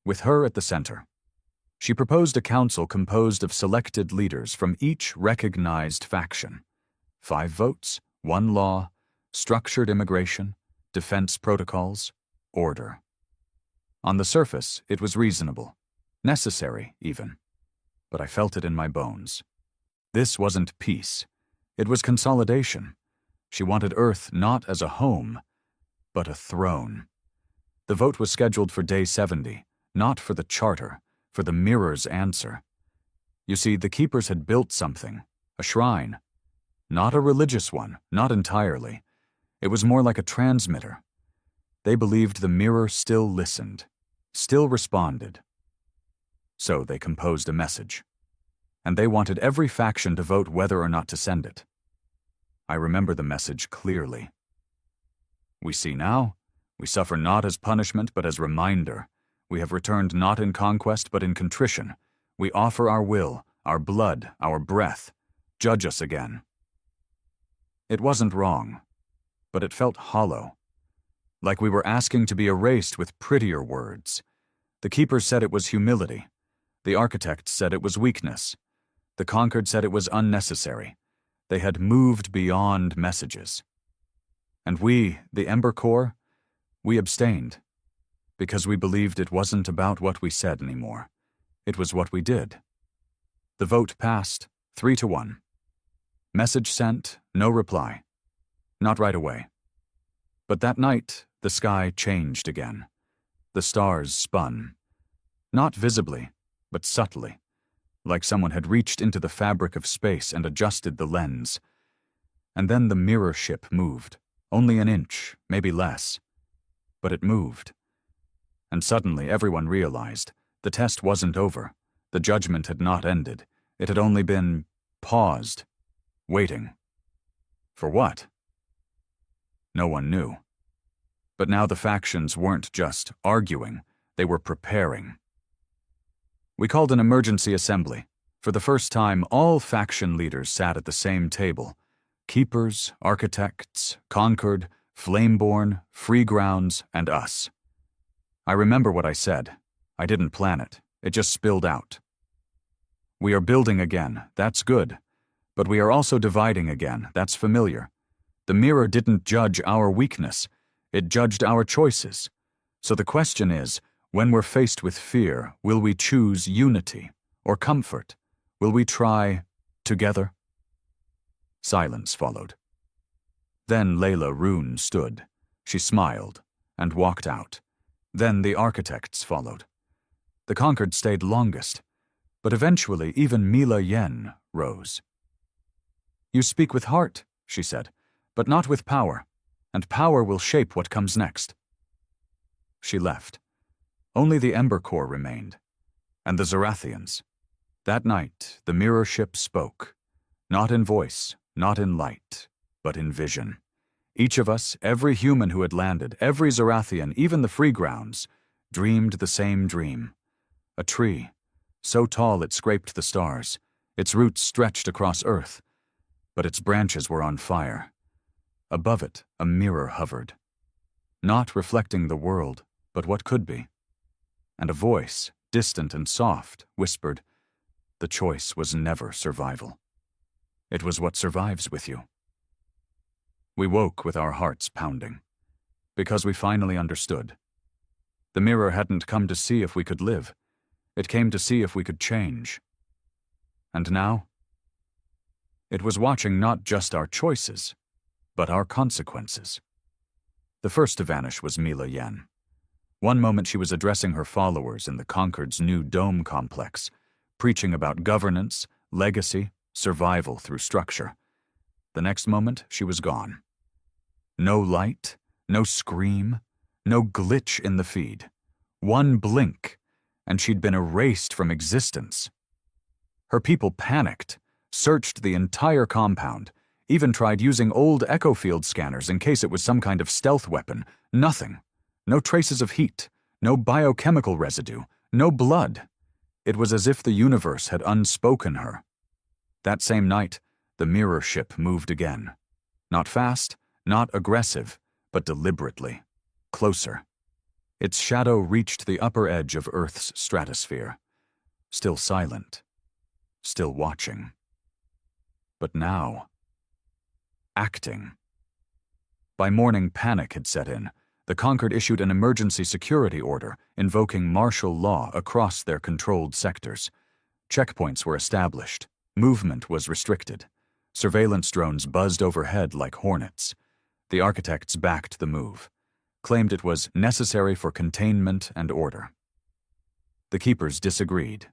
with her at the center. She proposed a council composed of selected leaders from each recognized faction. 5 votes, 1 law, structured immigration, defense protocols, order. On the surface, it was reasonable, necessary even, but I felt it in my bones. This wasn't peace. It was consolidation. She wanted Earth not as a home, but a throne. The vote was scheduled for day 70, not for the charter, for the mirror's answer. You see, the Keepers had built something, a shrine. Not a religious one, not entirely. It was more like a transmitter. They believed the mirror still listened, still responded. So they composed a message. And they wanted every faction to vote whether or not to send it. I remember the message clearly. "We see now, we suffer not as punishment but as reminder. We have returned not in conquest but in contrition. We offer our will, our blood, our breath. Judge us again." It wasn't wrong, but it felt hollow, like we were asking to be erased with prettier words. The keepers said it was humility. The architects said it was weakness. The conquered said it was unnecessary. They had moved beyond messages. And we, the Ember Corps, we abstained, because we believed it wasn't about what we said anymore. It was what we did. The vote passed, 3-1. Message sent, no reply. Not right away. But that night, the sky changed again. The stars spun. Not visibly, but subtly, like someone had reached into the fabric of space and adjusted the lens. And then the mirror ship moved, only an inch, maybe less. But it moved. And suddenly everyone realized the test wasn't over. The judgment had not ended. It had only been paused, waiting. For what? No one knew. But now the factions weren't just arguing, they were preparing. We called an emergency assembly. For the first time, all faction leaders sat at the same table. Keepers, architects, conquered, flameborn, free grounds, and us. I remember what I said. I didn't plan it. It just spilled out. We are building again. That's good. But we are also dividing again. That's familiar. The mirror didn't judge our weakness. It judged our choices. So the question is, when we're faced with fear, will we choose unity or comfort? Will we try together? Silence followed. Then Layla Rune stood. She smiled and walked out. Then the architects followed. The conquered stayed longest, but eventually even Mila Yen rose. You speak with heart, she said, but not with power, and power will shape what comes next. She left. Only the Ember Corps remained, and the Zarathians. That night, the mirror ship spoke, not in voice, not in light, but in vision. Each of us, every human who had landed, every Zarathian, even the free grounds, dreamed the same dream. A tree, so tall it scraped the stars, its roots stretched across Earth, but its branches were on fire. Above it, a mirror hovered, not reflecting the world, but what could be. And a voice, distant and soft, whispered, the choice was never survival. It was what survives with you. We woke with our hearts pounding, because we finally understood. The mirror hadn't come to see if we could live. It came to see if we could change. And now? It was watching not just our choices, but our consequences. The first to vanish was Mila Yen. One moment she was addressing her followers in the Concord's new dome complex, preaching about governance, legacy, survival through structure. The next moment, she was gone. No light, no scream, no glitch in the feed. One blink, and she'd been erased from existence. Her people panicked, searched the entire compound, even tried using old echo field scanners in case it was some kind of stealth weapon. Nothing. No traces of heat, no biochemical residue, no blood. It was as if the universe had unspoken her. That same night, the mirror ship moved again. Not fast, not aggressive, but deliberately. Closer. Its shadow reached the upper edge of Earth's stratosphere. Still silent. Still watching. But now, acting. By morning, panic had set in. The Concord issued an emergency security order invoking martial law across their controlled sectors. Checkpoints were established. Movement was restricted. Surveillance drones buzzed overhead like hornets. The architects backed the move, claimed it was necessary for containment and order. The keepers disagreed,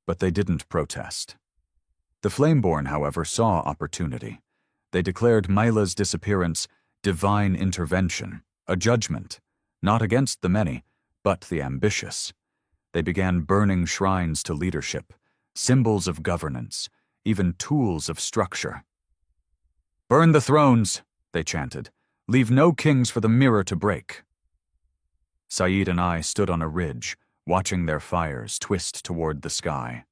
but they didn't protest. The Flameborn, however, saw opportunity. They declared Myla's disappearance divine intervention, a judgment, not against the many, but the ambitious. They began burning shrines to leadership, symbols of governance, even tools of structure. "Burn the thrones," they chanted. "Leave no kings for the mirror to break." Saeed and I stood on a ridge, watching their fires twist toward the sky.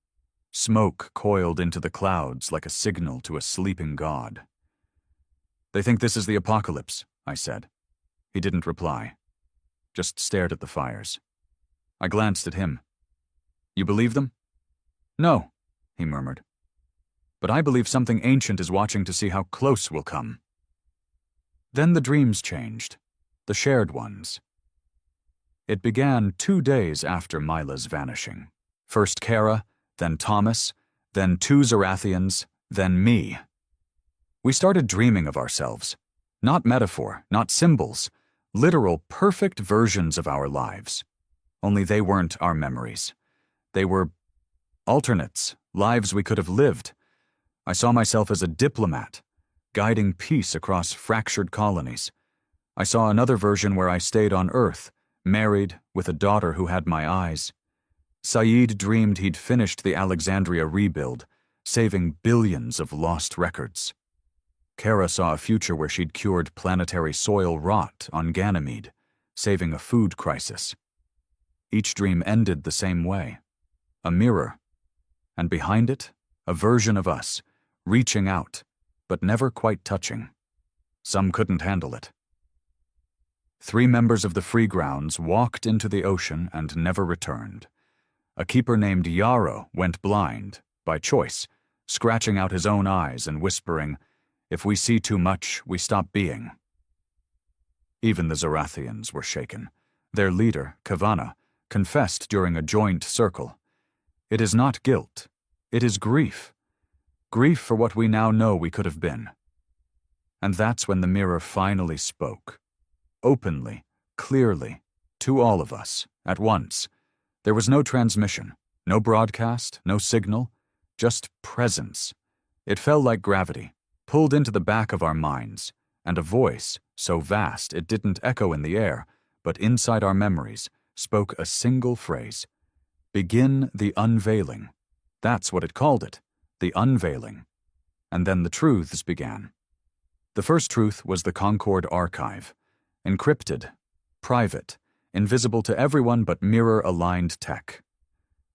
Smoke coiled into the clouds like a signal to a sleeping god. "They think this is the apocalypse," I said. He didn't reply, just stared at the fires. I glanced at him. You believe them? No, he murmured. But I believe something ancient is watching to see how close we'll come. Then the dreams changed, the shared ones. It began 2 days after Mila's vanishing. First Kara, then Thomas, then 2 Zarathians, then me. We started dreaming of ourselves. Not metaphor, not symbols, literal perfect versions of our lives. Only they weren't our memories. They were alternates, lives we could have lived. I saw myself as a diplomat, guiding peace across fractured colonies. I saw another version where I stayed on Earth, married, with a daughter who had my eyes. Saeed dreamed he'd finished the Alexandria rebuild, saving billions of lost records. Kara saw a future where she'd cured planetary soil rot on Ganymede, saving a food crisis. Each dream ended the same way. A mirror. And behind it, a version of us, reaching out, but never quite touching. Some couldn't handle it. 3 members of the Free Grounds walked into the ocean and never returned. A keeper named Yarrow went blind, by choice, scratching out his own eyes and whispering, "If we see too much, we stop being." Even the Zarathians were shaken. Their leader, Kavana, confessed during a joint circle. It is not guilt. It is grief. Grief for what we now know we could have been. And that's when the mirror finally spoke. Openly, clearly, to all of us, at once. There was no transmission, no broadcast, no signal, just presence. It fell like gravity, pulled into the back of our minds, and a voice, so vast it didn't echo in the air, but inside our memories, spoke a single phrase. Begin the unveiling. That's what it called it, the unveiling. And then the truths began. The first truth was the Concord archive. Encrypted, private, invisible to everyone but mirror-aligned tech.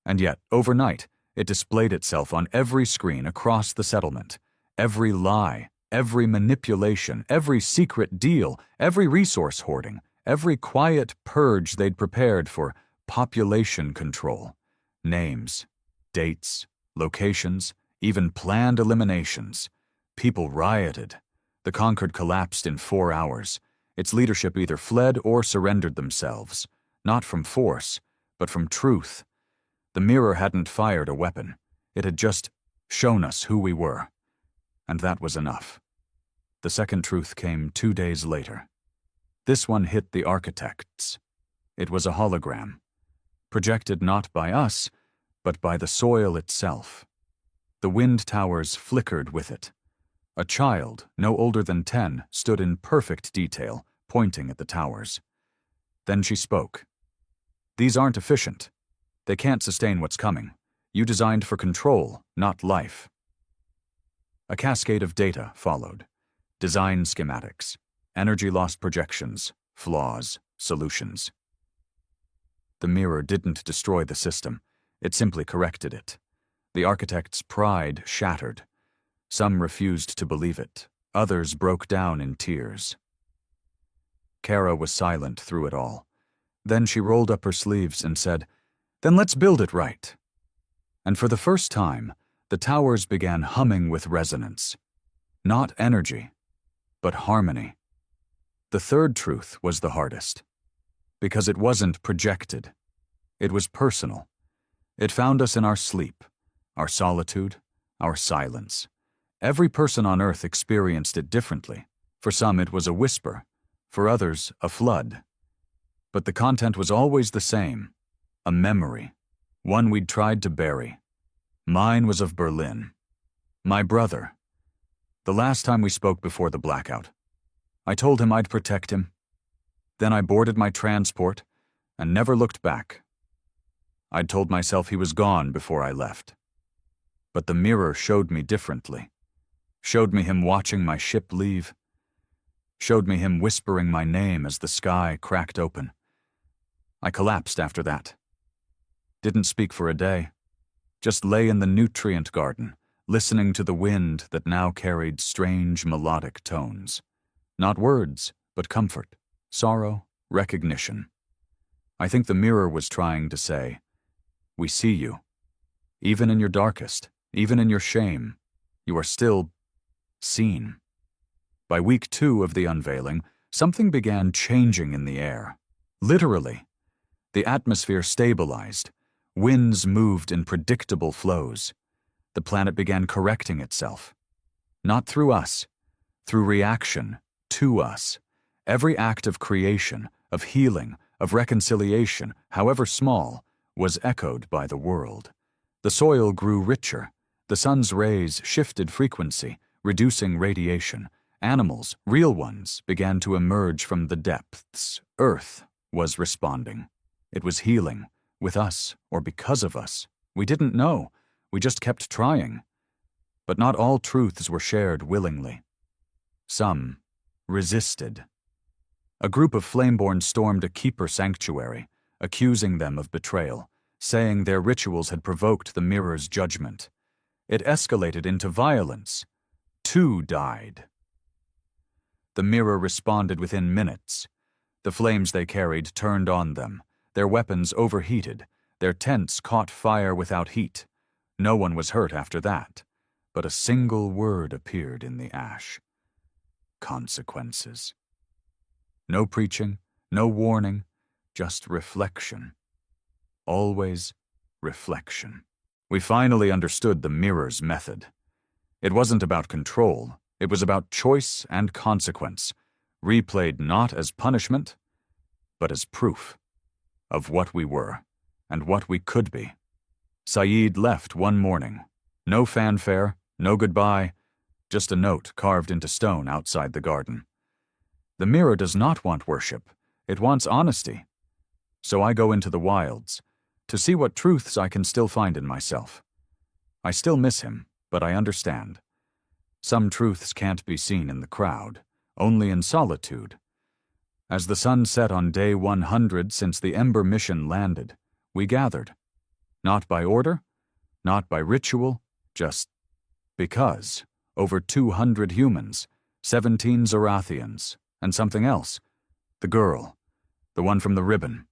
And yet, overnight, it displayed itself on every screen across the settlement. Every lie, every manipulation, every secret deal, every resource hoarding, every quiet purge they'd prepared for population control. Names, dates, locations, even planned eliminations. People rioted. The Concord collapsed in 4 hours. Its leadership either fled or surrendered themselves, not from force, but from truth. The mirror hadn't fired a weapon. It had just shown us who we were. And that was enough. The second truth came 2 days later. This one hit the architects. It was a hologram, projected not by us, but by the soil itself. The wind towers flickered with it. A child, no older than 10, stood in perfect detail, pointing at the towers. Then she spoke. "These aren't efficient. They can't sustain what's coming. You designed for control, not life." A cascade of data followed. Design schematics, energy loss projections, flaws, solutions. The mirror didn't destroy the system. It simply corrected it. The architect's pride shattered. Some refused to believe it. Others broke down in tears. Kara was silent through it all. Then she rolled up her sleeves and said, "Then let's build it right." And for the first time, the towers began humming with resonance. Not energy, but harmony. The third truth was the hardest, because it wasn't projected. It was personal. It found us in our sleep, our solitude, our silence. Every person on Earth experienced it differently. For some it was a whisper, for others a flood. But the content was always the same, a memory, one we'd tried to bury. Mine was of Berlin. My brother. The last time we spoke before the blackout, I told him I'd protect him. Then I boarded my transport and never looked back. I'd told myself he was gone before I left. But the mirror showed me differently. Showed me him watching my ship leave. Showed me him whispering my name as the sky cracked open. I collapsed after that. Didn't speak for a day. Just lay in the nutrient garden, listening to the wind that now carried strange melodic tones. Not words, but comfort, sorrow, recognition. I think the mirror was trying to say, "We see you. Even in your darkest, even in your shame, you are still seen." By week 2 of the unveiling, something began changing in the air. Literally. The atmosphere stabilized. Winds moved in predictable flows. The planet began correcting itself. Not through us, through reaction to us. Every act of creation, of healing, of reconciliation, however small, was echoed by the world. The soil grew richer. The sun's rays shifted frequency, reducing radiation. Animals, real ones, began to emerge from the depths. Earth was responding. It was healing, with us or because of us. We didn't know. We just kept trying. But not all truths were shared willingly. Some resisted. A group of Flameborn stormed a keeper sanctuary, accusing them of betrayal, saying their rituals had provoked the mirror's judgment. It escalated into violence. 2 died. The mirror responded within minutes. The flames they carried turned on them. Their weapons overheated. Their tents caught fire without heat. No one was hurt after that, but a single word appeared in the ash. Consequences. No preaching, no warning, just reflection. Always reflection. We finally understood the mirror's method. It wasn't about control, it was about choice and consequence, replayed not as punishment, but as proof of what we were and what we could be. Saeed left one morning. No fanfare, no goodbye, just a note carved into stone outside the garden. The mirror does not want worship, it wants honesty. So I go into the wilds, to see what truths I can still find in myself. I still miss him, but I understand. Some truths can't be seen in the crowd, only in solitude. As the sun set on day 100 since the Ember mission landed, we gathered. Not by order, not by ritual, just because. Over 200 humans, 17 Zorathians, and something else. The girl, the one from the ribbon.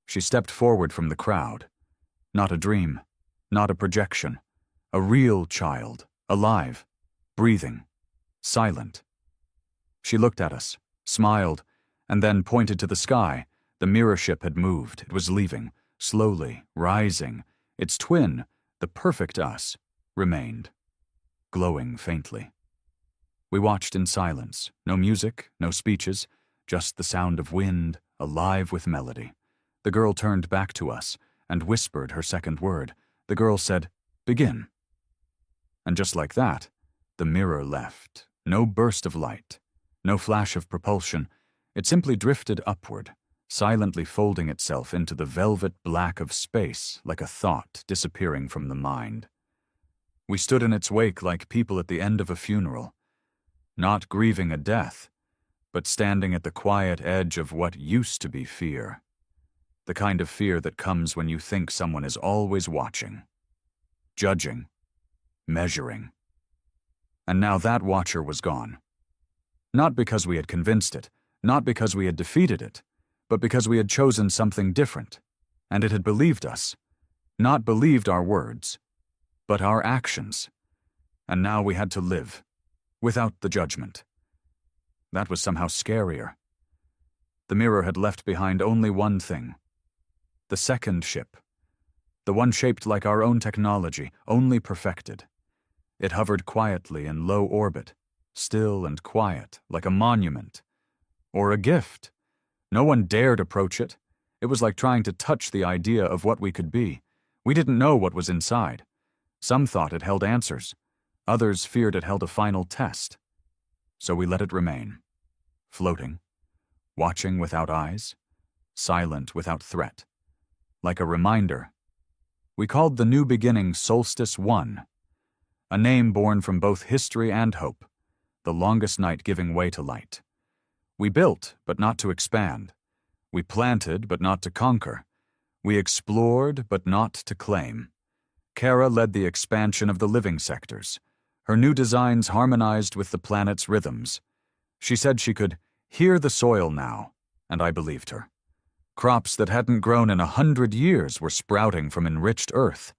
She stepped forward from the crowd. Not a dream, not a projection. A real child, alive, breathing, silent. She looked at us, smiled, and then pointed to the sky. The mirror ship had moved. It was leaving, slowly, rising. Its twin, the perfect us, remained, glowing faintly. We watched in silence. No music, no speeches, just the sound of wind, alive with melody. The girl turned back to us and whispered her second word. The girl said, "Begin." And just like that, the mirror left. No burst of light, no flash of propulsion. It simply drifted upward, silently folding itself into the velvet black of space like a thought disappearing from the mind. We stood in its wake like people at the end of a funeral, not grieving a death, but standing at the quiet edge of what used to be fear. The kind of fear that comes when you think someone is always watching, judging, measuring. And now that watcher was gone. Not because we had convinced it, not because we had defeated it, but because we had chosen something different, and it had believed us. Not believed our words, but our actions. And now we had to live, without the judgment. That was somehow scarier. The mirror had left behind only one thing. The second ship. The one shaped like our own technology, only perfected. It hovered quietly in low orbit, still and quiet, like a monument. Or a gift. No one dared approach it. It was like trying to touch the idea of what we could be. We didn't know what was inside. Some thought it held answers. Others feared it held a final test. So we let it remain. Floating. Watching without eyes. Silent without threat. Like a reminder. We called the new beginning Solstice 1. A name born from both history and hope. The longest night giving way to light. We built, but not to expand. We planted, but not to conquer. We explored, but not to claim. Kara led the expansion of the living sectors. Her new designs harmonized with the planet's rhythms. She said she could hear the soil now, and I believed her. Crops that hadn't grown in 100 years were sprouting from enriched earth.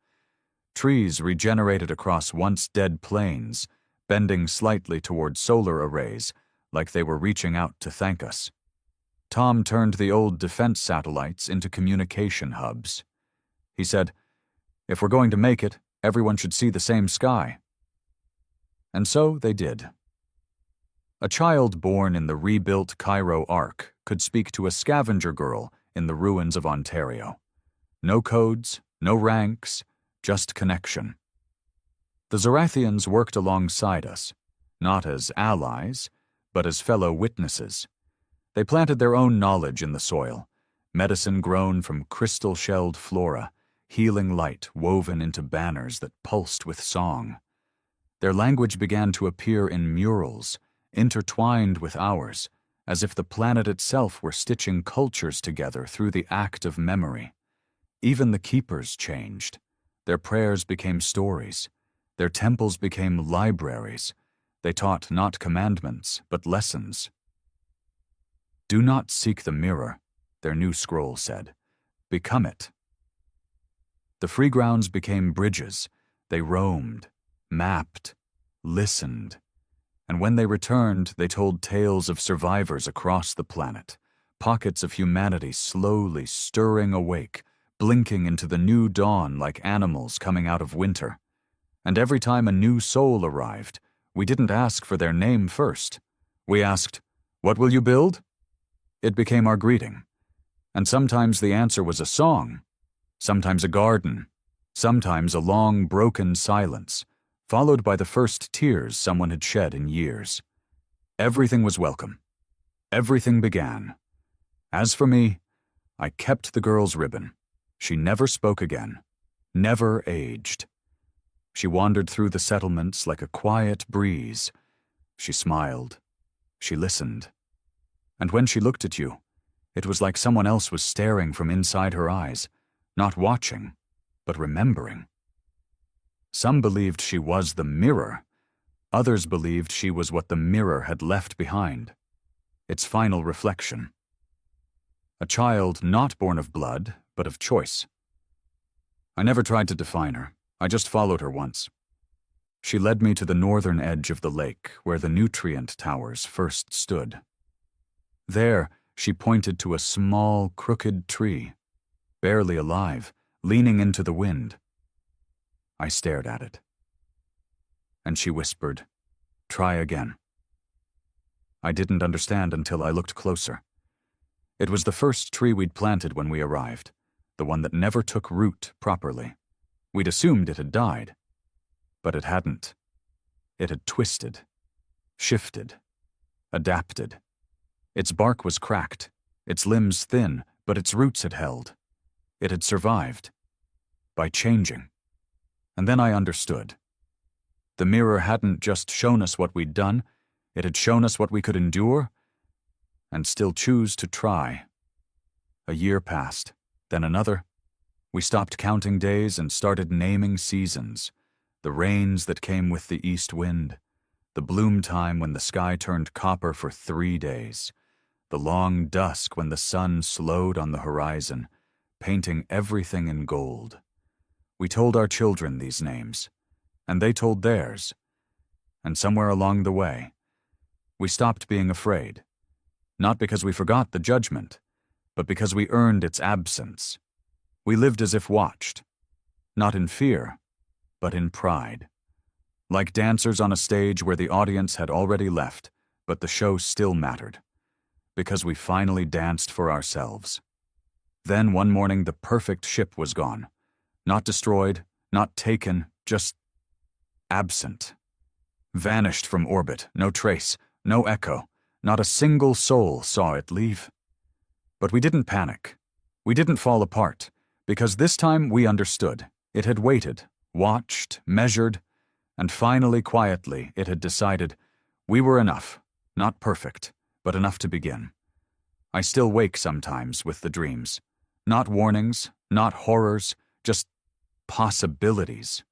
Trees regenerated across once dead plains, bending slightly toward solar arrays, like they were reaching out to thank us. Tom turned the old defense satellites into communication hubs. He said, "If we're going to make it, everyone should see the same sky." And so they did. A child born in the rebuilt Cairo Ark could speak to a scavenger girl in the ruins of Ontario. No codes, no ranks, just connection. The Zorathians worked alongside us, not as allies, but as fellow witnesses. They planted their own knowledge in the soil, medicine grown from crystal-shelled flora, healing light woven into banners that pulsed with song. Their language began to appear in murals, intertwined with ours, as if the planet itself were stitching cultures together through the act of memory. Even the keepers changed. Their prayers became stories. Their temples became libraries. They taught not commandments, but lessons. "Do not seek the mirror," their new scroll said. "Become it." The free grounds became bridges. They roamed, mapped, listened. And when they returned, they told tales of survivors across the planet, pockets of humanity slowly stirring awake, blinking into the new dawn like animals coming out of winter. And every time a new soul arrived, we didn't ask for their name first. We asked, "What will you build?" It became our greeting. And sometimes the answer was a song, sometimes a garden, sometimes a long, broken silence, followed by the first tears someone had shed in years. Everything was welcome. Everything began. As for me, I kept the girl's ribbon. She never spoke again, never aged. She wandered through the settlements like a quiet breeze. She smiled. She listened. And when she looked at you, it was like someone else was staring from inside her eyes, not watching, but remembering. Some believed she was the mirror. Others believed she was what the mirror had left behind, its final reflection. A child not born of blood, but of choice. I never tried to define her. I just followed her once. She led me to the northern edge of the lake, where the nutrient towers first stood. There, she pointed to a small, crooked tree, barely alive, leaning into the wind. I stared at it. And she whispered, "Try again." I didn't understand until I looked closer. It was the first tree we'd planted when we arrived, the one that never took root properly. We'd assumed it had died, but it hadn't. It had twisted, shifted, adapted. Its bark was cracked, its limbs thin, but its roots had held. It had survived. By changing. And then I understood. The mirror hadn't just shown us what we'd done, it had shown us what we could endure and still choose to try. A year passed, then another. We stopped counting days and started naming seasons. The rains that came with the east wind, the bloom time when the sky turned copper for 3 days, the long dusk when the sun slowed on the horizon, painting everything in gold. We told our children these names, and they told theirs. And somewhere along the way, we stopped being afraid, not because we forgot the judgment, but because we earned its absence. We lived as if watched, not in fear, but in pride. Like dancers on a stage where the audience had already left, but the show still mattered, because we finally danced for ourselves. Then one morning the perfect ship was gone. Not destroyed, not taken, just absent. Vanished from orbit, no trace, no echo, not a single soul saw it leave. But we didn't panic. We didn't fall apart, because this time we understood. It had waited, watched, measured, and finally, quietly, it had decided we were enough, not perfect, but enough to begin. I still wake sometimes with the dreams. Not warnings, not horrors, just possibilities.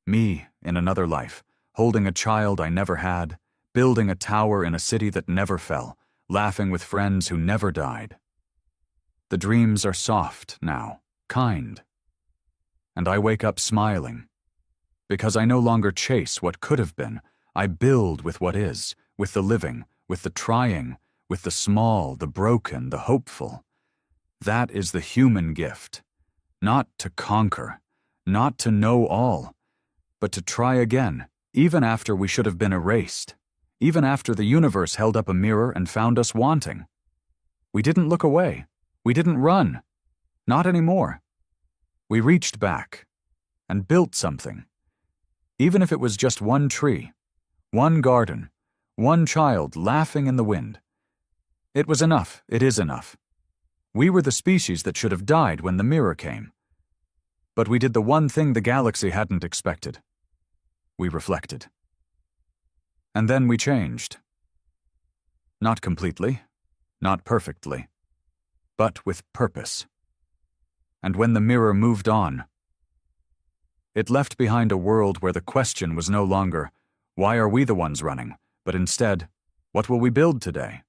Me in another life, holding a child I never had, building a tower in a city that never fell, laughing with friends who never died. The dreams are soft now, kind. And I wake up smiling, because I no longer chase what could have been. I build with what is, with the living, with the trying, with the small, the broken, the hopeful. That is the human gift. Not to conquer, not to know all, but to try again, even after we should have been erased, even after the universe held up a mirror and found us wanting. We didn't look away. We didn't run. Not anymore. We reached back and built something. Even if it was just one tree, one garden, one child laughing in the wind. It was enough. It is enough. We were the species that should have died when the mirror came. But we did the one thing the galaxy hadn't expected. We reflected. And then we changed. Not completely, not perfectly, but with purpose. And when the mirror moved on, it left behind a world where the question was no longer, why are we the ones running, but instead, what will we build today?